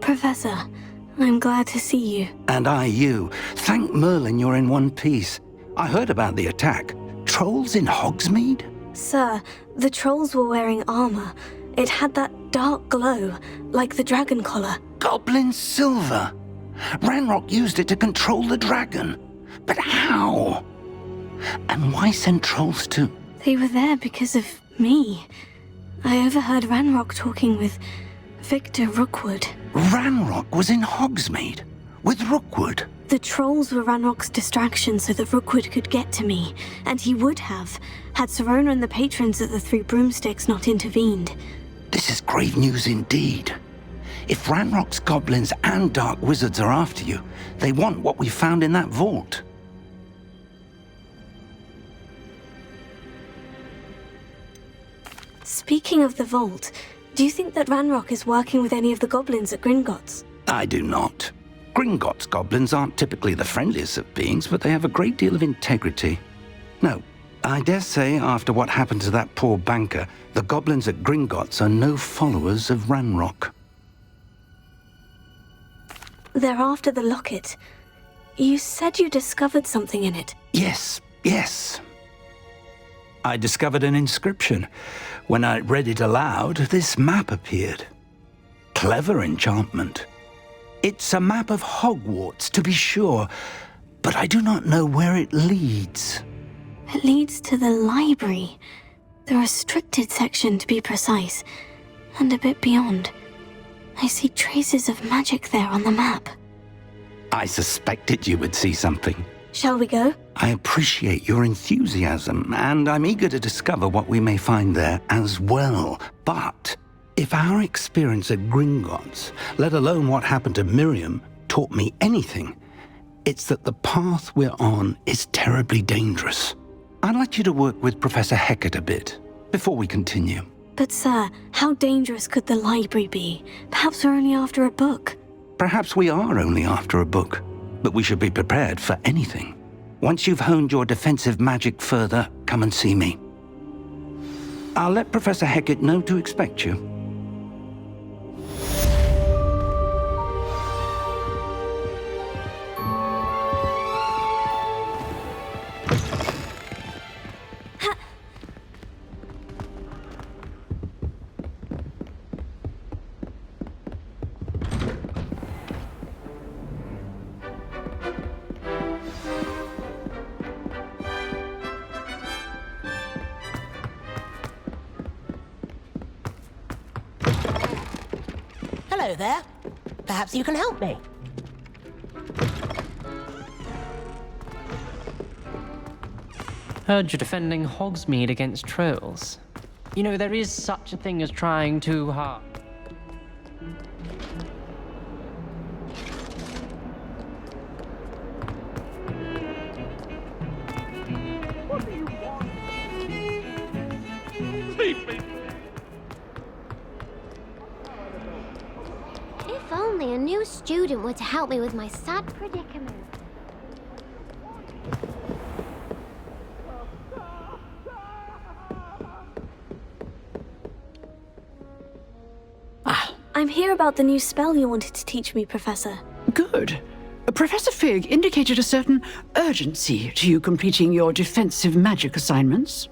Professor, I'm glad to see you. And I you. Thank Merlin you're in one piece. I heard about the attack. Trolls in Hogsmeade? Sir, the trolls were wearing armor. It had that dark glow, like the dragon collar. Goblin silver. Ranrock used it to control the dragon. But how? And why send trolls too? They were there because of me. I overheard Ranrock talking with Victor Rookwood. Ranrock was in Hogsmeade with Rookwood. The trolls were Ranrock's distraction so that Rookwood could get to me, and he would have, had Serona and the patrons at the Three Broomsticks not intervened. This is grave news indeed. If Ranrock's goblins and dark wizards are after you, they want what we found in that vault. Speaking of the vault, do you think that Ranrock is working with any of the goblins at Gringotts? I do not. Gringotts goblins aren't typically the friendliest of beings, but they have a great deal of integrity. No, I dare say after what happened to that poor banker, the goblins at Gringotts are no followers of Ranrock. They're after the locket. You said you discovered something in it. Yes. I discovered an inscription. When I read it aloud, this map appeared. Clever enchantment. It's a map of Hogwarts, to be sure, but I do not know where it leads. It leads to the library. The restricted section, to be precise, and a bit beyond. I see traces of magic there on the map. I suspected you would see something. Shall we go? I appreciate your enthusiasm, and I'm eager to discover what we may find there as well. But if our experience at Gringotts, let alone what happened to Miriam, taught me anything, it's that the path we're on is terribly dangerous. I'd like you to work with Professor Hecat a bit before we continue. But sir, how dangerous could the library be? Perhaps we're only after a book. Perhaps we are only after a book, but we should be prepared for anything. Once you've honed your defensive magic further, come and see me. I'll let Professor Hecat know to expect you. Hello there. Perhaps you can help me. Heard you're defending Hogsmeade against trolls. You know, there is such a thing as trying too hard. What do you want? Leave me. If only a new student were to help me with my sad predicament. I'm here about the new spell you wanted to teach me, Professor. Good. Professor Fig indicated a certain urgency to you completing your defensive magic assignments.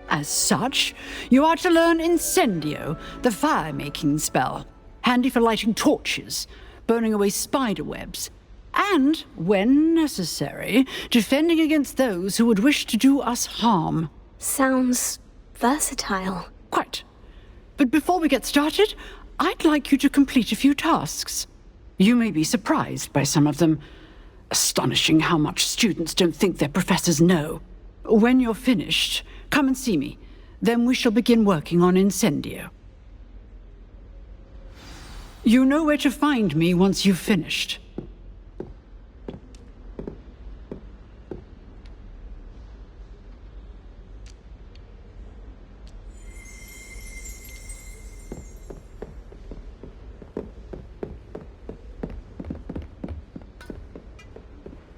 As such, you are to learn Incendio, the fire-making spell, handy for lighting torches, burning away spider webs, and, when necessary, defending against those who would wish to do us harm. Sounds versatile. Quite. But before we get started, I'd like you to complete a few tasks. You may be surprised by some of them. Astonishing how much students don't think their professors know. When you're finished, come and see me. Then we shall begin working on Incendio. You know where to find me once you've finished.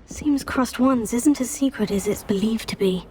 Seems Crossed Wands isn't as secret as it's believed to be.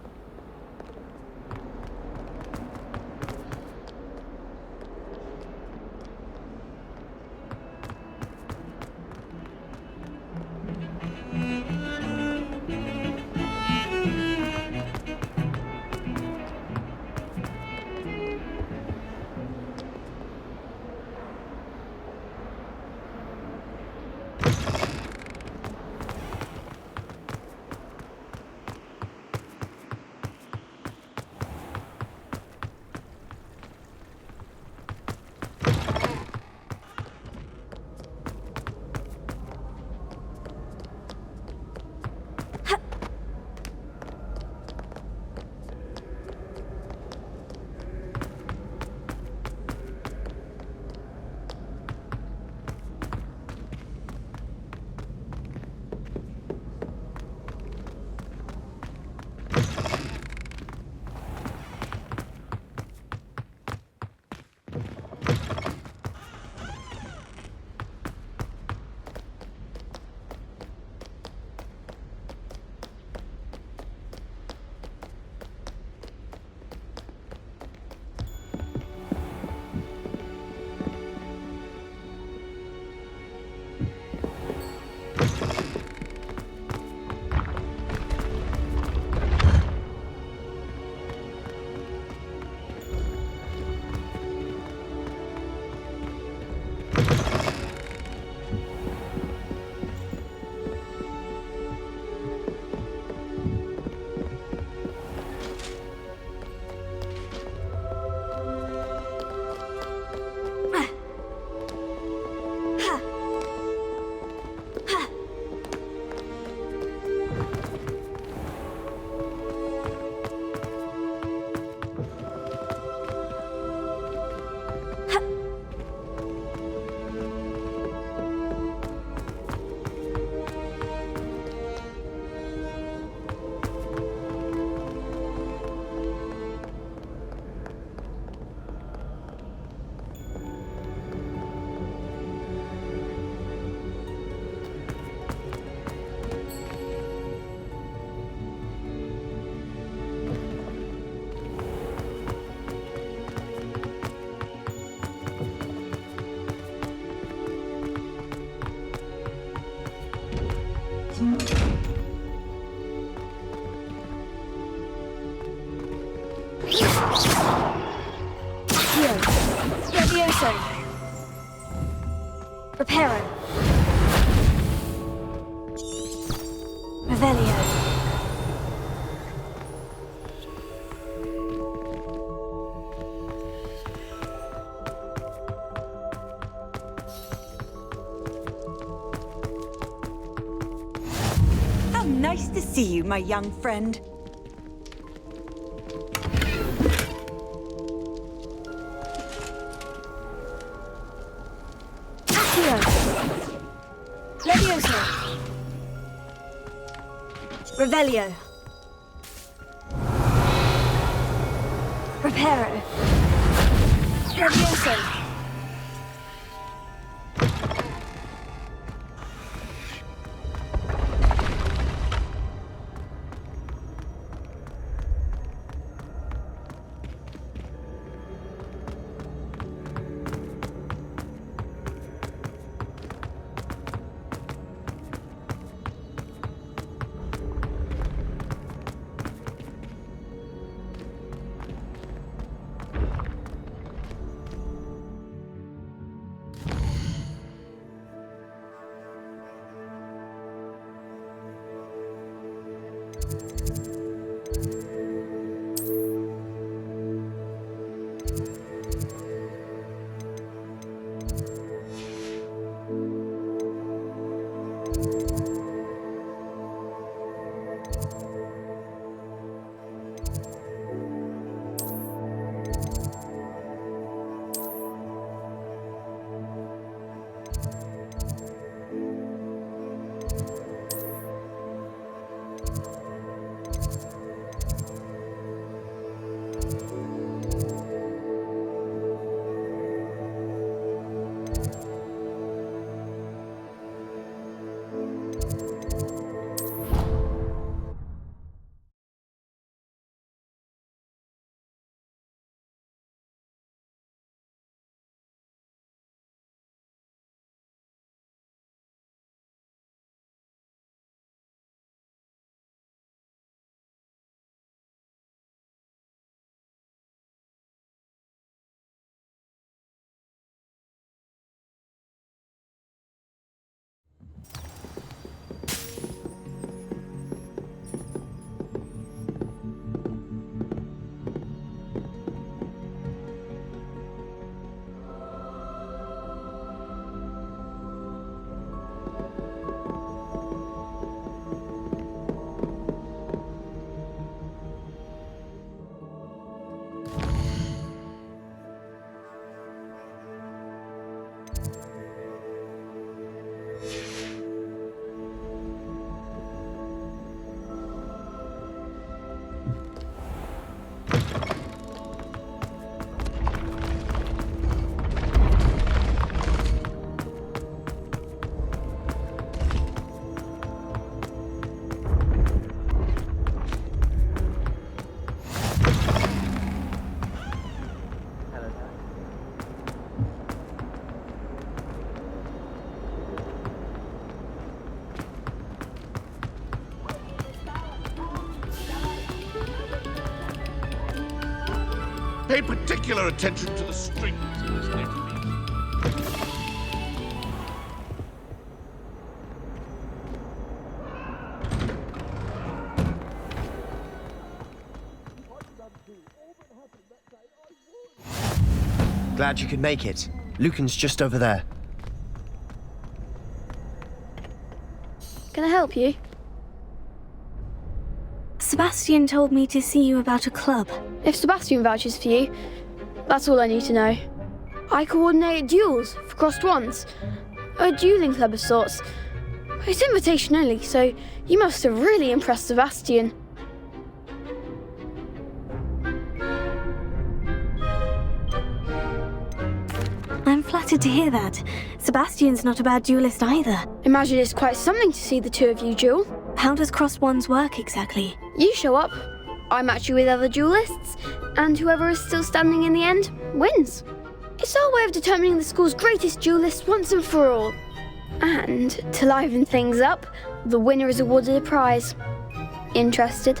Accio. Levioso. Reparo. Revelio. How nice to see you, my young friend. Accio. Levioso. Revelio. Reparo. Levioso. Pay particular attention to the strings in this next piece. Glad you could make it. Lucan's just over there. Can I help you? Sebastian told me to see you about a club. If Sebastian vouches for you, that's all I need to know. I coordinate duels for crossed wands. A dueling club of sorts. It's invitation only, so you must have really impressed Sebastian. I'm flattered to hear that. Sebastian's not a bad duelist either. Imagine it's quite something to see the two of you duel. How does crossed wands work exactly? You show up, I match you with other duelists, and whoever is still standing in the end wins. It's our way of determining the school's greatest duelist once and for all. And to liven things up, the winner is awarded a prize. Interested?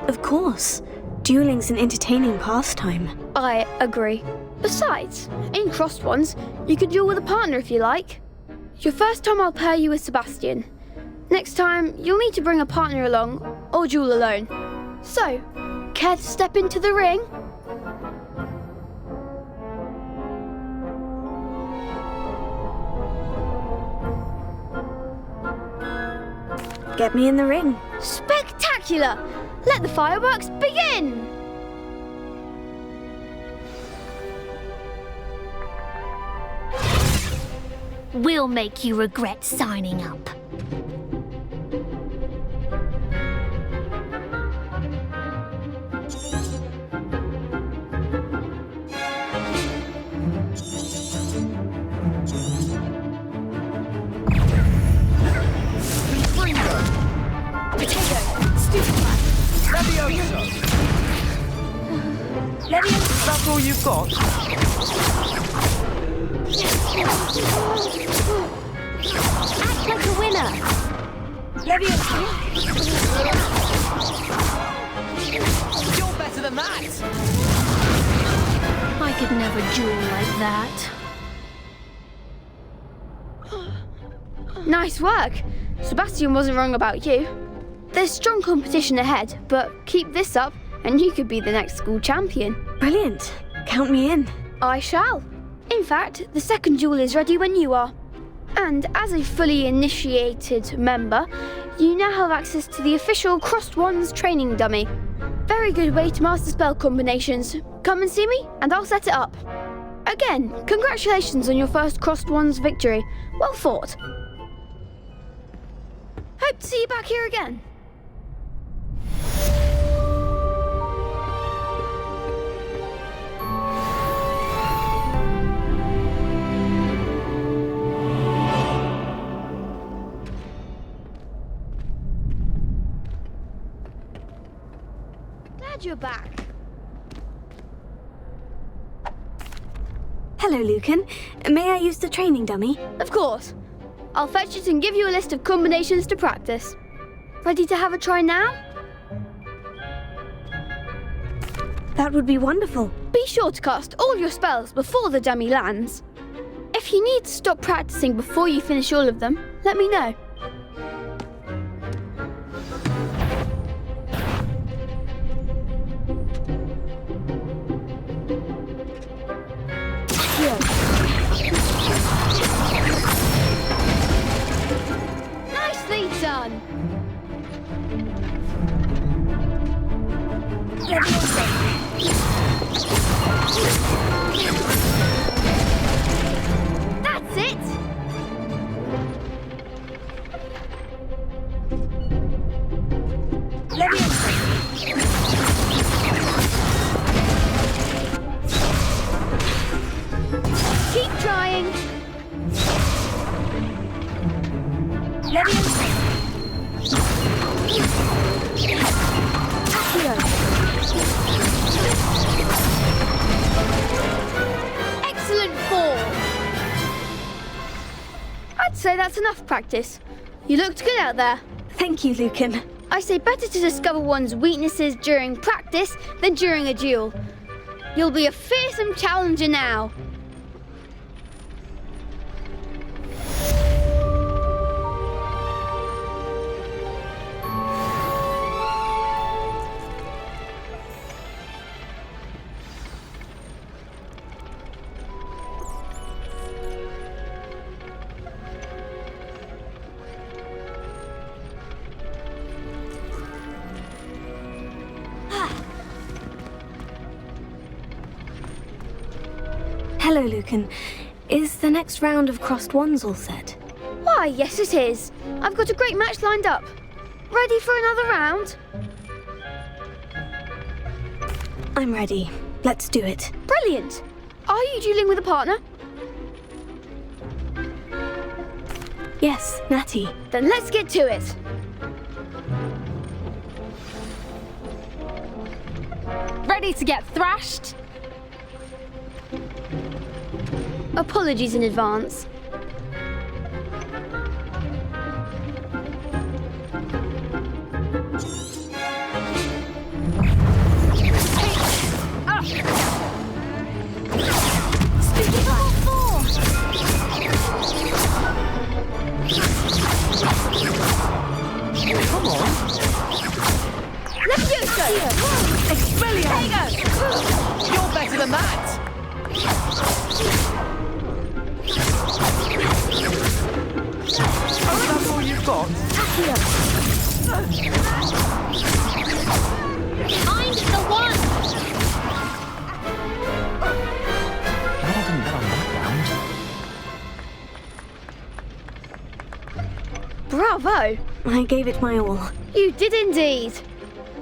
Of course. Dueling's an entertaining pastime. I agree. Besides, in crossed ones, you can duel with a partner if you like. Your first time I'll pair you with Sebastian. Next time, you'll need to bring a partner along, or duel alone. So, care to step into the ring? Get me in the ring. Spectacular! Let the fireworks begin! We'll make you regret signing up. That's all you've got? Act like a winner. You're better than that! I could never duel like that. Nice work. Sebastian wasn't wrong about you. There's strong competition ahead, but keep this up and you could be the next school champion. Brilliant. Count me in. I shall. In fact, the second duel is ready when you are. And as a fully initiated member, you now have access to the official Crossed Wands training dummy. Very good way to master spell combinations. Come and see me and I'll set it up. Again, congratulations on your first Crossed Wands victory. Well fought. Hope to see you back here again. Glad you're back. Hello, Lucan. May I use the training dummy? Of course. I'll fetch it and give you a list of combinations to practice. Ready to have a try now? That would be wonderful. Be sure to cast all your spells before the dummy lands. If you need to stop practicing before you finish all of them, let me know. Nicely done. That's it. Keep trying. Excellent fall. I'd say that's enough practice. You looked good out there. Thank you, Lucan. I say better to discover one's weaknesses during practice than during a duel. You'll be a fearsome challenger now. Hello, Lucan. Is the next round of Crossed Wands all set? Why, yes it is. I've got a great match lined up. Ready for another round? I'm ready. Let's do it. Brilliant. Are you dueling with a partner? Yes, Natty. Then let's get to it. Ready to get thrashed? Apologies in advance. Expelliarmus! You're better than that! Oh, that's all you've got? I'm the one! Glad I didn't bet on that round. Bravo! I gave it my all. You did indeed.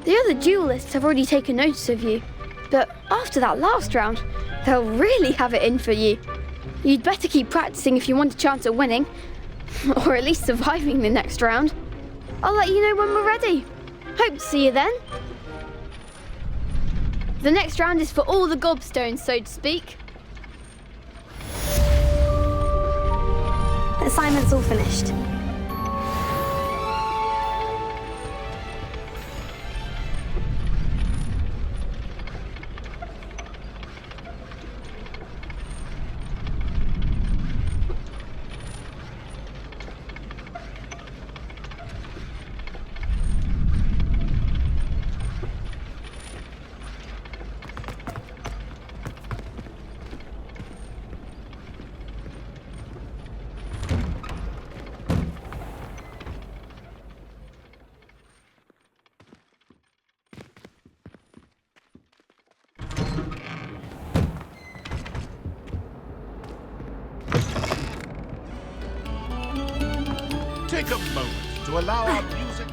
The other duelists have already taken notice of you, but after that last round, they'll really have it in for you. You'd better keep practicing if you want a chance at winning, or at least surviving the next round. I'll let you know when we're ready. Hope to see you then. The next round is for all the gobstones, so to speak. The assignment's all finished. Take a moment to allow our music.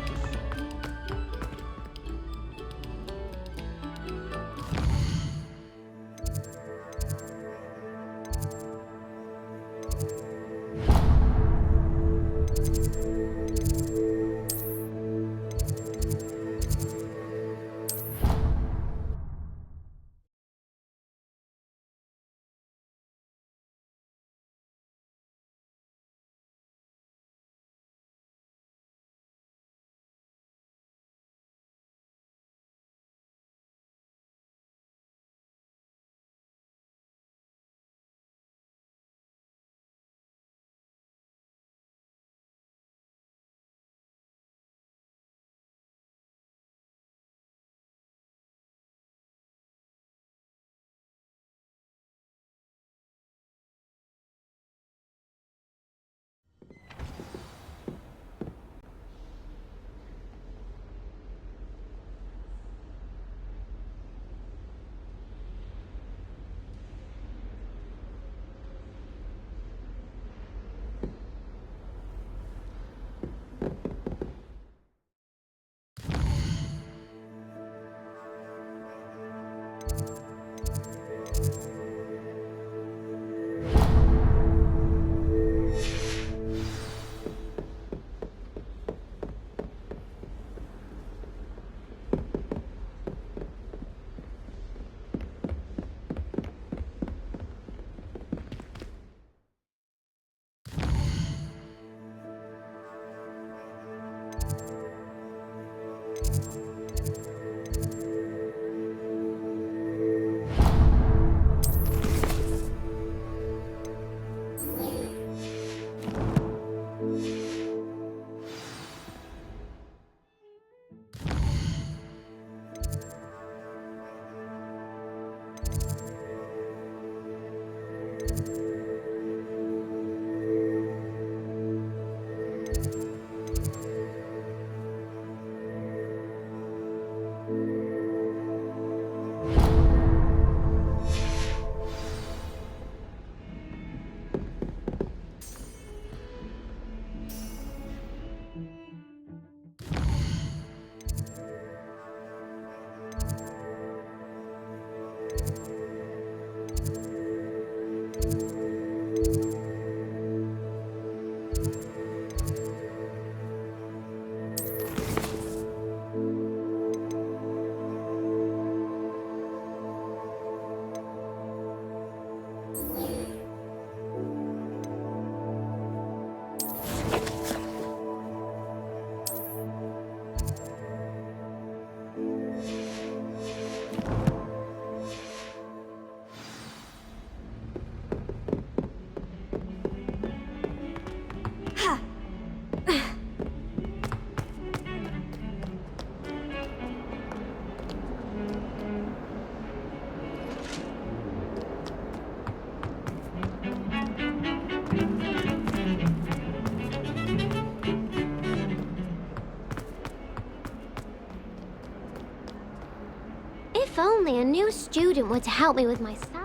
If only a new student were to help me with my study.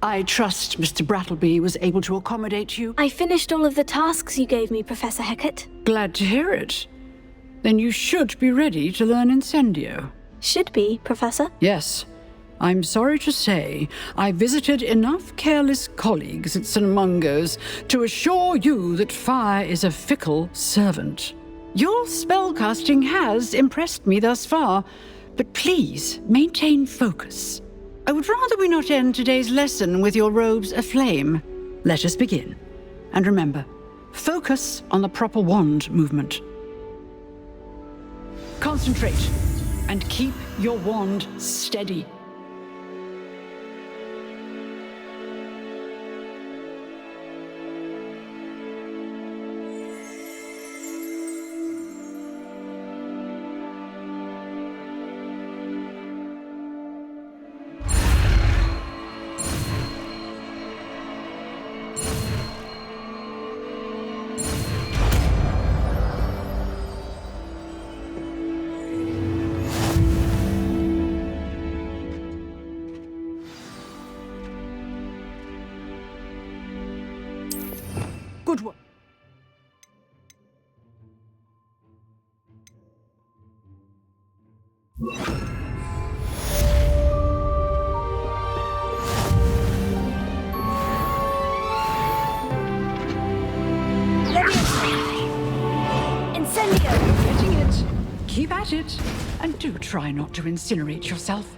I trust Mr. Brattleby was able to accommodate you. I finished all of the tasks you gave me, Professor Hecat. Glad to hear it. Then you should be ready to learn Incendio. Should be, Professor. Yes. I'm sorry to say, I visited enough careless colleagues at St. Mungo's to assure you that fire is a fickle servant. Your spellcasting has impressed me thus far, but please maintain focus. I would rather we not end today's lesson with your robes aflame. Let us begin. And remember, focus on the proper wand movement. Concentrate and keep your wand steady. Good work. Incendio! Getting it. Keep at it. And do try not to incinerate yourself.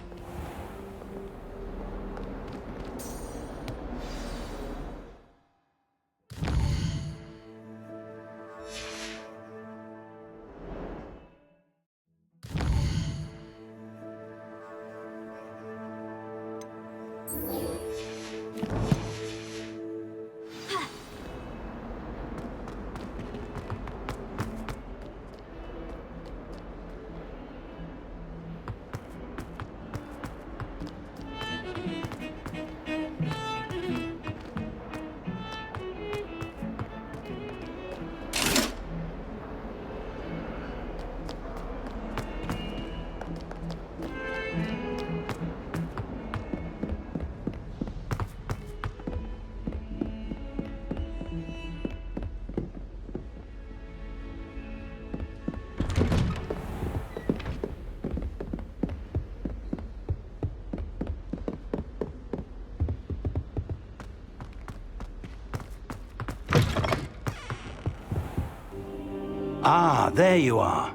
Ah, there you are.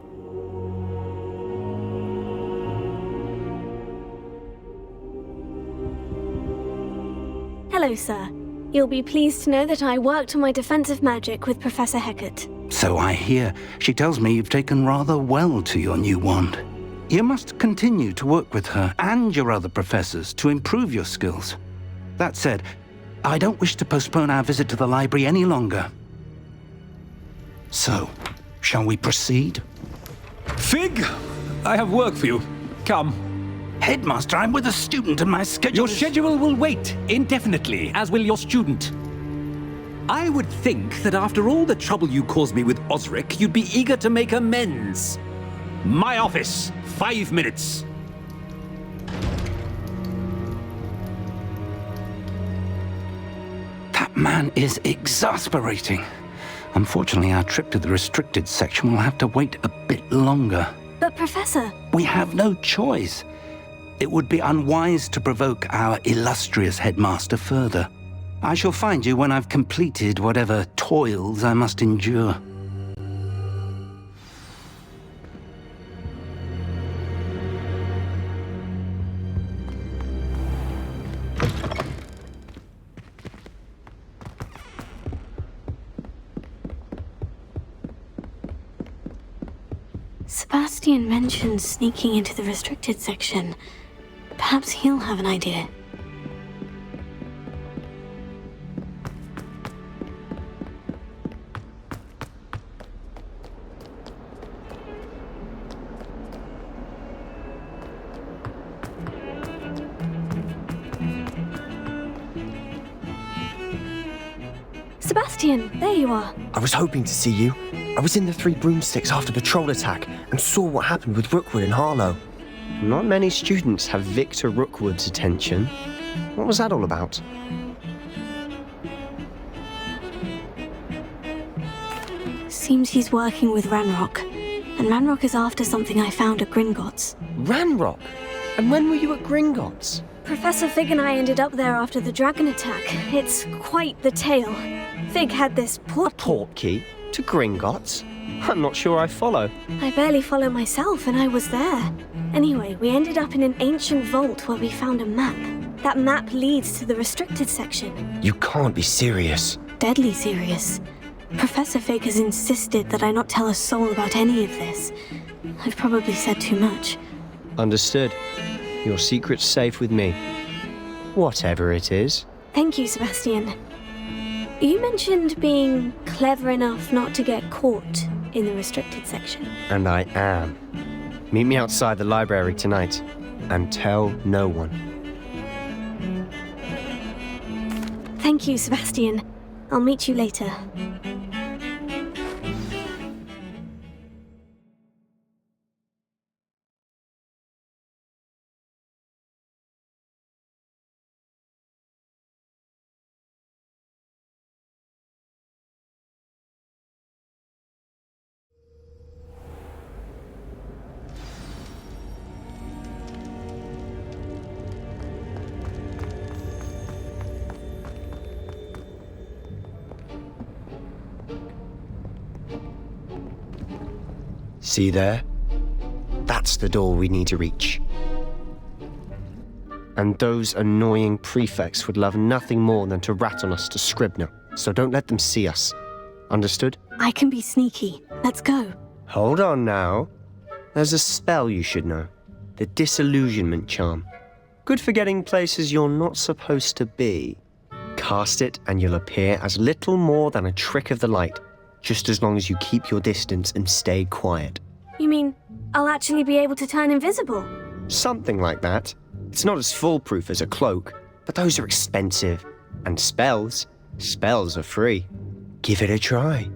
Hello, sir. You'll be pleased to know that I worked on my defensive magic with Professor Hecat. So I hear. She tells me you've taken rather well to your new wand. You must continue to work with her and your other professors to improve your skills. That said, I don't wish to postpone our visit to the library any longer. So, shall we proceed? Fig! I have work for you. Come. Headmaster, I'm with a student and my schedule Your schedule will wait indefinitely, as will your student. I would think that after all the trouble you caused me with Osric, you'd be eager to make amends. My office, 5 minutes. That man is exasperating. Unfortunately, our trip to the restricted section will have to wait a bit longer. But, Professor... We have no choice. It would be unwise to provoke our illustrious headmaster further. I shall find you when I've completed whatever toils I must endure. Sebastian mentioned sneaking into the restricted section. Perhaps he'll have an idea. Sebastian, there you are. I was hoping to see you. I was in the Three Broomsticks after the troll attack and saw what happened with Rookwood and Harlow. Not many students have Victor Rookwood's attention. What was that all about? Seems he's working with Ranrock. And Ranrock is after something I found at Gringotts. Ranrock? And when were you at Gringotts? Professor Fig and I ended up there after the dragon attack. It's quite the tale. Fig had this portkey to Gringotts? I'm not sure I follow. I barely follow myself, and I was there. Anyway, we ended up in an ancient vault where we found a map. That map leads to the restricted section. You can't be serious. Deadly serious. Professor Fig has insisted that I not tell a soul about any of this. I've probably said too much. Understood. Your secret's safe with me. Whatever it is. Thank you, Sebastian. You mentioned being clever enough not to get caught in the restricted section. And I am. Meet me outside the library tonight, and tell no one. Thank you, Sebastian. I'll meet you later. See there? That's the door we need to reach. And those annoying prefects would love nothing more than to rat on us to Scribner, so don't let them see us. Understood? I can be sneaky. Let's go. Hold on now. There's a spell you should know. The Disillusionment Charm. Good for getting places you're not supposed to be. Cast it and you'll appear as little more than a trick of the light, just as long as you keep your distance and stay quiet. You mean I'll actually be able to turn invisible? Something like that. It's not as foolproof as a cloak, but those are expensive. And spells are free. Give it a try.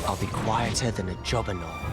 I'll be quieter than a jobberknoll.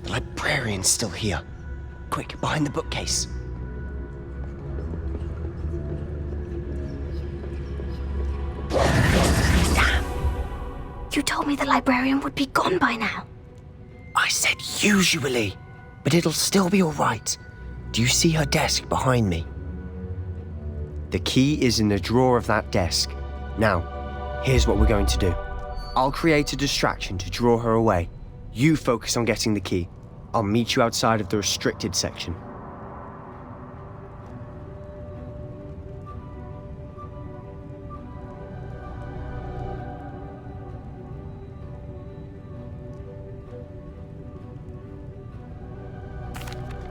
The librarian's still here. Quick, behind the bookcase. Damn! You told me the librarian would be gone by now. I said usually, but it'll still be all right. Do you see her desk behind me? The key is in the drawer of that desk. Now, here's what we're going to do. I'll create a distraction to draw her away. You focus on getting the key. I'll meet you outside of the restricted section.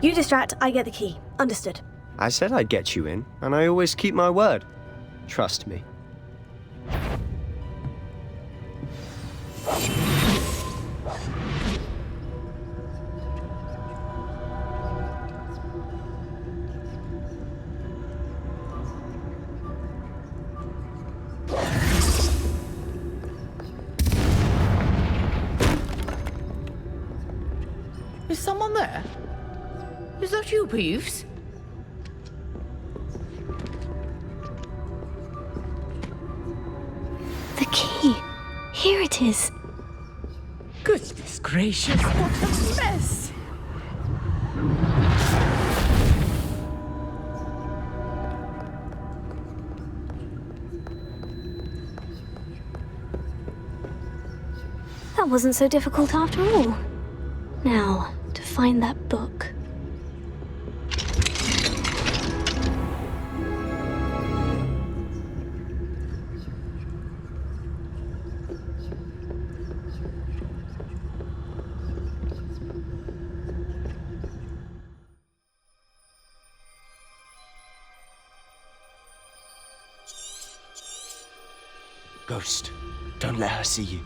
You distract, I get the key. Understood. I said I'd get you in, and I always keep my word. Trust me. Is someone there? Is that you, Peeves? The key. Here it is. Goodness gracious, what a mess! That wasn't so difficult after all. Now, to find that book. Ghost, don't let her see you.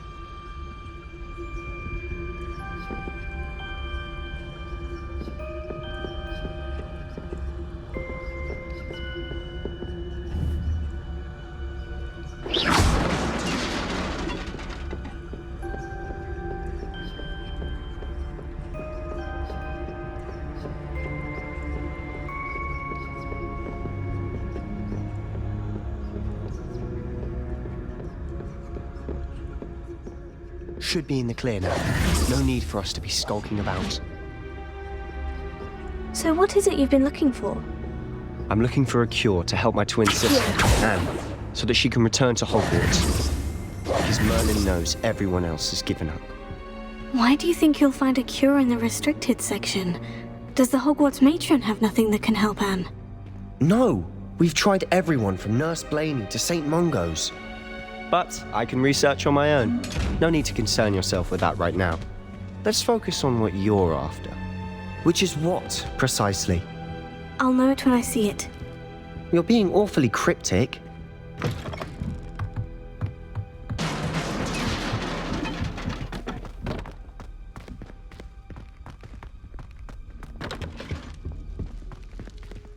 Should be in the clear now. No need for us to be skulking about. So what is it you've been looking for? I'm looking for a cure to help my twin sister, Anne, so that she can return to Hogwarts. Because Merlin knows everyone else has given up. Why do you think you'll find a cure in the restricted section? Does the Hogwarts matron have nothing that can help Anne? No! We've tried everyone from Nurse Blaney to St. Mungo's. But I can research on my own. No need to concern yourself with that right now. Let's focus on what you're after. Which is what, precisely? I'll know it when I see it. You're being awfully cryptic.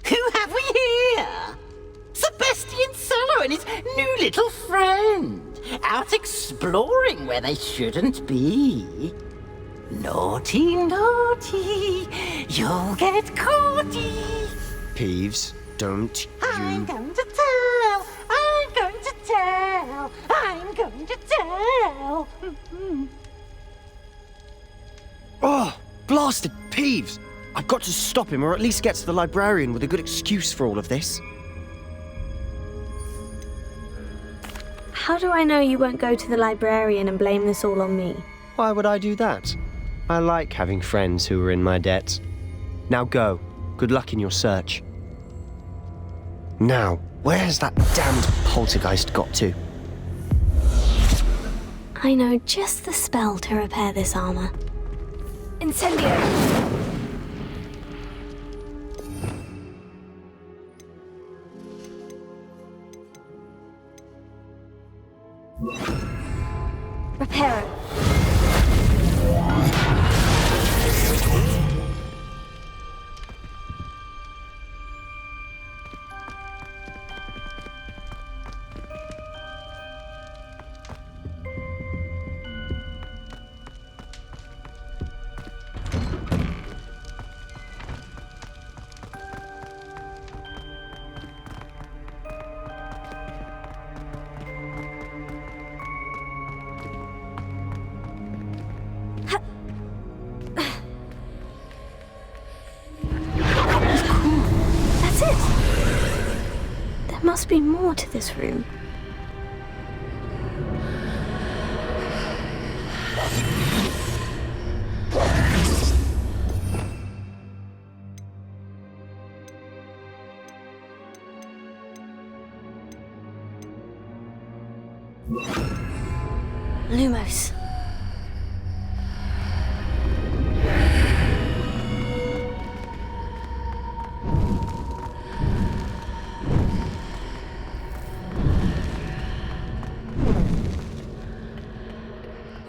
Who have we here? Sebastian Cello and his new little friend. Out exploring where they shouldn't be. Naughty, naughty, you'll get caughty. Peeves, don't I'm going to tell, I'm going to tell, I'm going to tell. Oh, blasted Peeves! I've got to stop him, or at least get to the librarian with a good excuse for all of this. How do I know you won't go to the librarian and blame this all on me? Why would I do that? I like having friends who are in my debt. Now go. Good luck in your search. Now, where's that damned poltergeist got to? I know just the spell to repair this armor. Incendio! Reparo. There must be more to this room. Lumos.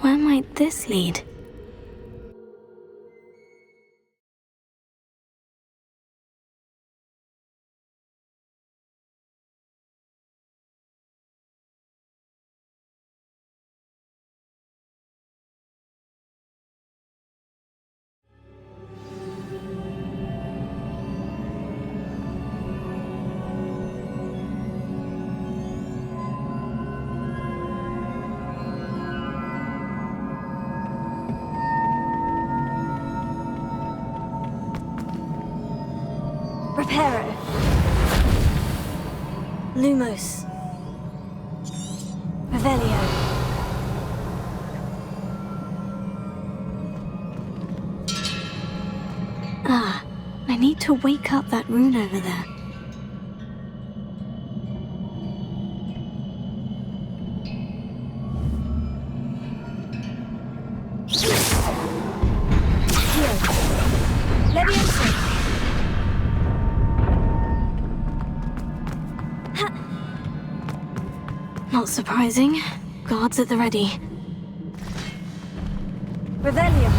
Where might this lead? Reparo. Lumos. Revelio. Ah, I need to wake up that rune over there. Not surprising. Guards at the ready. Revelio.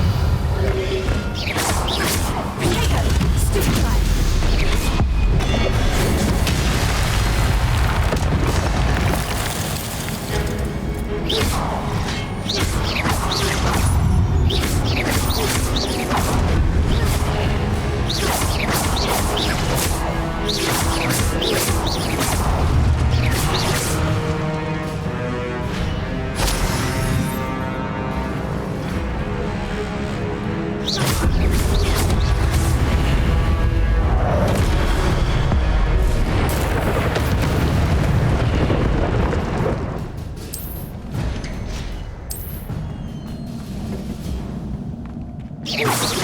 Stupefy.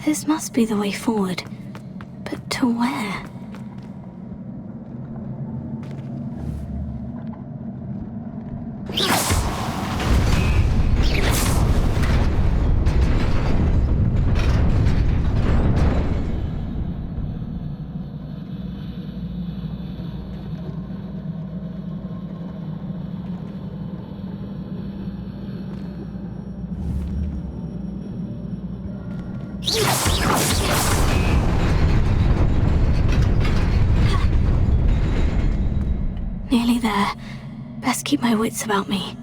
This must be the way forward. But to where? Nearly there. Best keep my wits about me.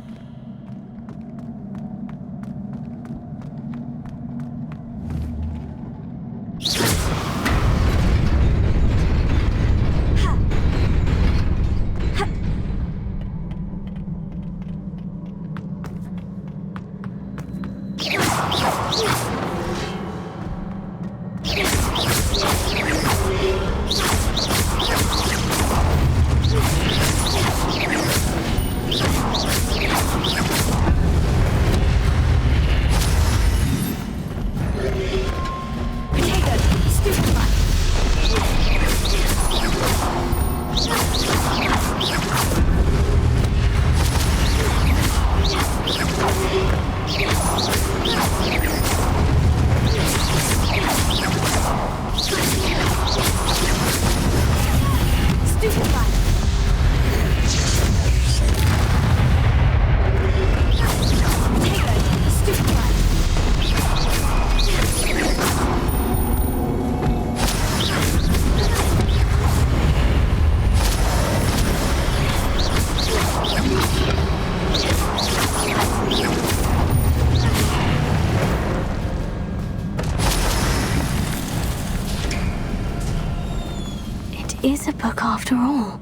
is a book after all.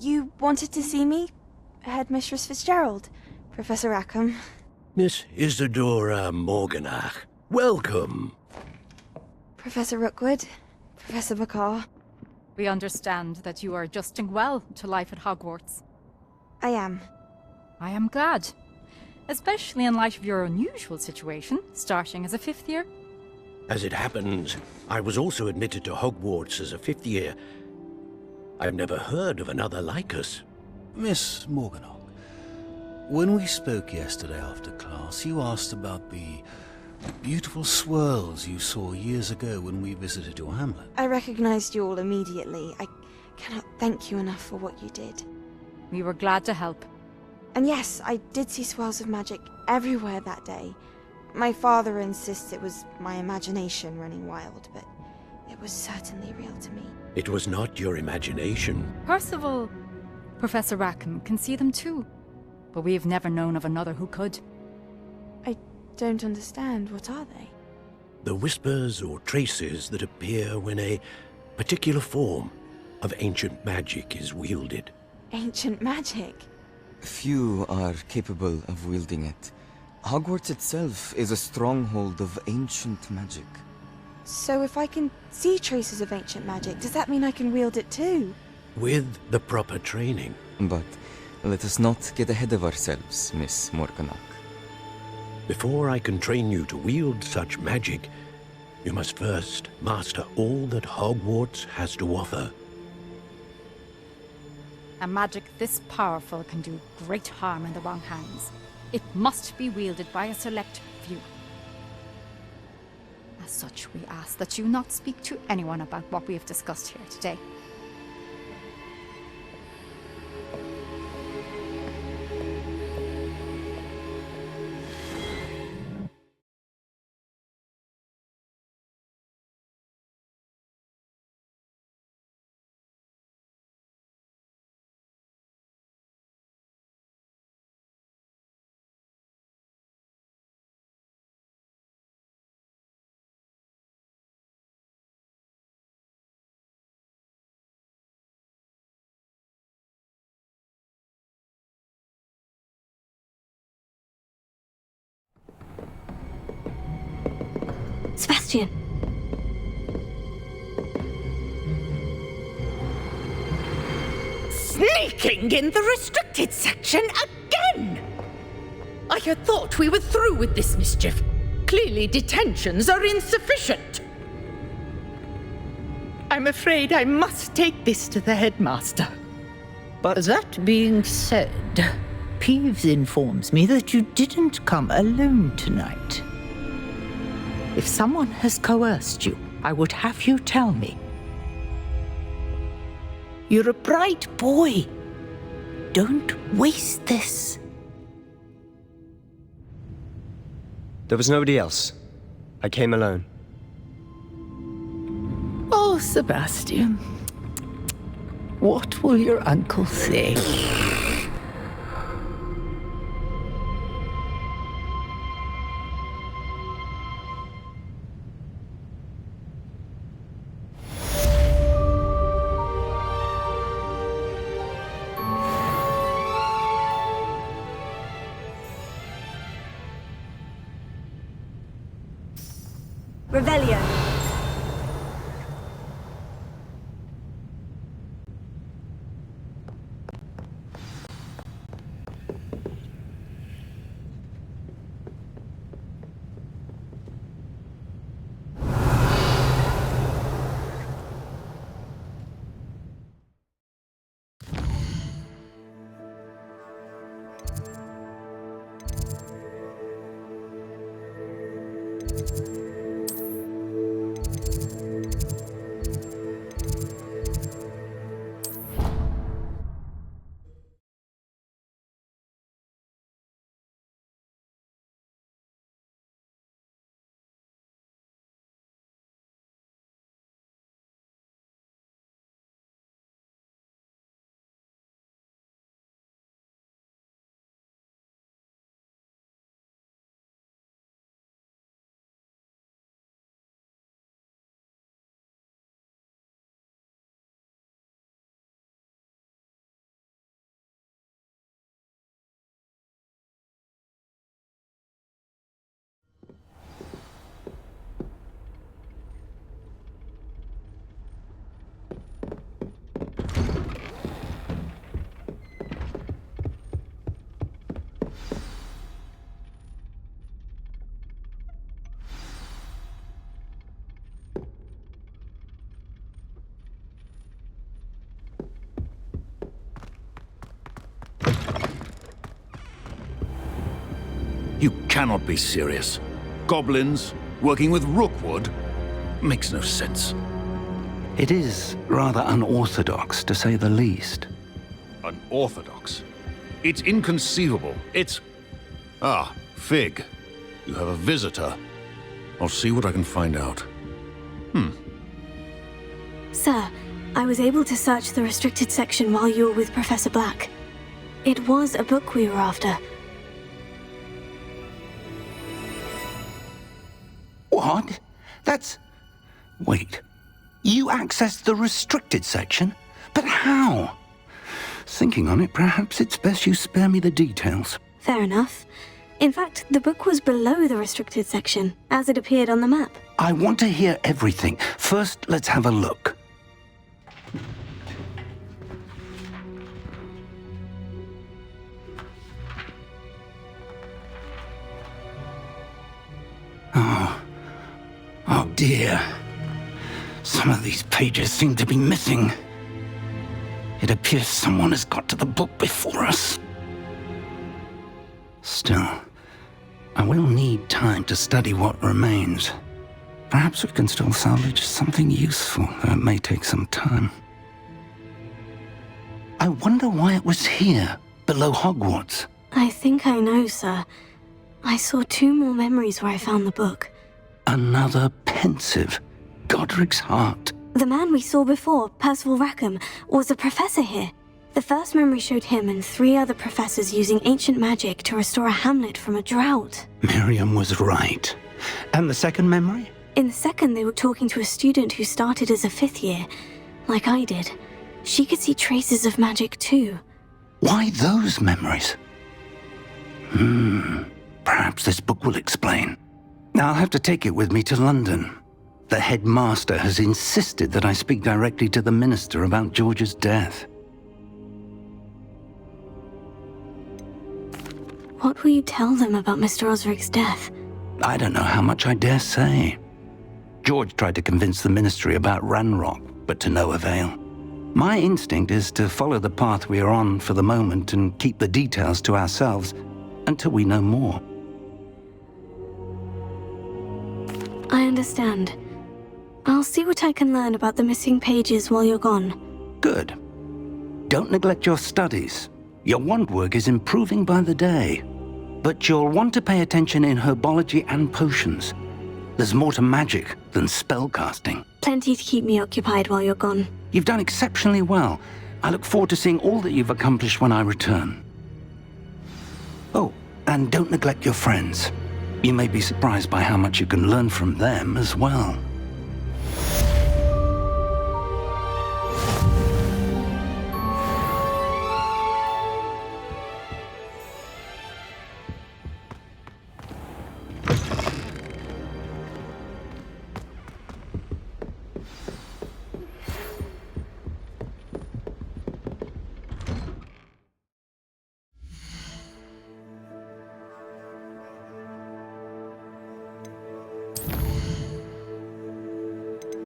You wanted to see me? Headmistress Fitzgerald, Professor Rackham. Miss Isadora Morganach, welcome. Professor Rookwood, Professor Bakar. We understand that you are adjusting well to life at Hogwarts. I am. I am glad. Especially in light of your unusual situation, starting as a 5th year. As it happens, I was also admitted to Hogwarts as a 5th year. I've never heard of another like us. Miss Morganach, when we spoke yesterday after class, you asked about the beautiful swirls you saw years ago when we visited your hamlet. I recognized you all immediately. I cannot thank you enough for what you did. We were glad to help. And yes, I did see swirls of magic everywhere that day. My father insists it was my imagination running wild, but it was certainly real to me. It was not your imagination. Percival, Professor Rackham can see them too. But we have never known of another who could. I don't understand. What are they? The whispers or traces that appear when a particular form of ancient magic is wielded. Ancient magic? Few are capable of wielding it. Hogwarts itself is a stronghold of ancient magic. So if I can see traces of ancient magic, does that mean I can wield it too? With the proper training. But let us not get ahead of ourselves, Miss Morganach. Before I can train you to wield such magic, you must first master all that Hogwarts has to offer. A magic this powerful can do great harm in the wrong hands. It must be wielded by a select few. As such, we ask that you not speak to anyone about what we have discussed here today. Sebastian. Sneaking in the restricted section again! I had thought we were through with this mischief. Clearly detentions are insufficient. I'm afraid I must take this to the headmaster. But that being said, Peeves informs me that you didn't come alone tonight. If someone has coerced you, I would have you tell me. You're a bright boy. Don't waste this. There was nobody else. I came alone. Oh, Sebastian. What will your uncle say? Revelio. You cannot be serious. Goblins working with Rookwood makes no sense. It is rather unorthodox, to say the least. Unorthodox? It's inconceivable. It's... Ah, Fig. You have a visitor. I'll see what I can find out. Sir, I was able to search the restricted section while you were with Professor Black. It was a book we were after. What? That's... Wait. You accessed the restricted section? But how? Thinking on it, perhaps it's best you spare me the details. Fair enough. In fact, the book was below the restricted section, as it appeared on the map. I want to hear everything. First, let's have a look. Oh dear. Some of these pages seem to be missing. It appears someone has got to the book before us. Still, I will need time to study what remains. Perhaps we can still salvage something useful, though it may take some time. I wonder why it was here, below Hogwarts. I think I know, sir. I saw 2 more memories where I found the book. Another pensive. Godric's heart. The man we saw before, Percival Rackham, was a professor here. The first memory showed him and 3 other professors using ancient magic to restore a hamlet from a drought. Miriam was right. And the second memory? In the second, they were talking to a student who started as a 5th year, like I did. She could see traces of magic too. Why those memories? Perhaps this book will explain. I'll have to take it with me to London. The headmaster has insisted that I speak directly to the minister about George's death. What will you tell them about Mr. Osric's death? I don't know how much I dare say. George tried to convince the ministry about Ranrock, but to no avail. My instinct is to follow the path we are on for the moment and keep the details to ourselves until we know more. I understand. I'll see what I can learn about the missing pages while you're gone. Good. Don't neglect your studies. Your wand work is improving by the day. But you'll want to pay attention in herbology and potions. There's more to magic than spellcasting. Plenty to keep me occupied while you're gone. You've done exceptionally well. I look forward to seeing all that you've accomplished when I return. Oh, and don't neglect your friends. You may be surprised by how much you can learn from them as well.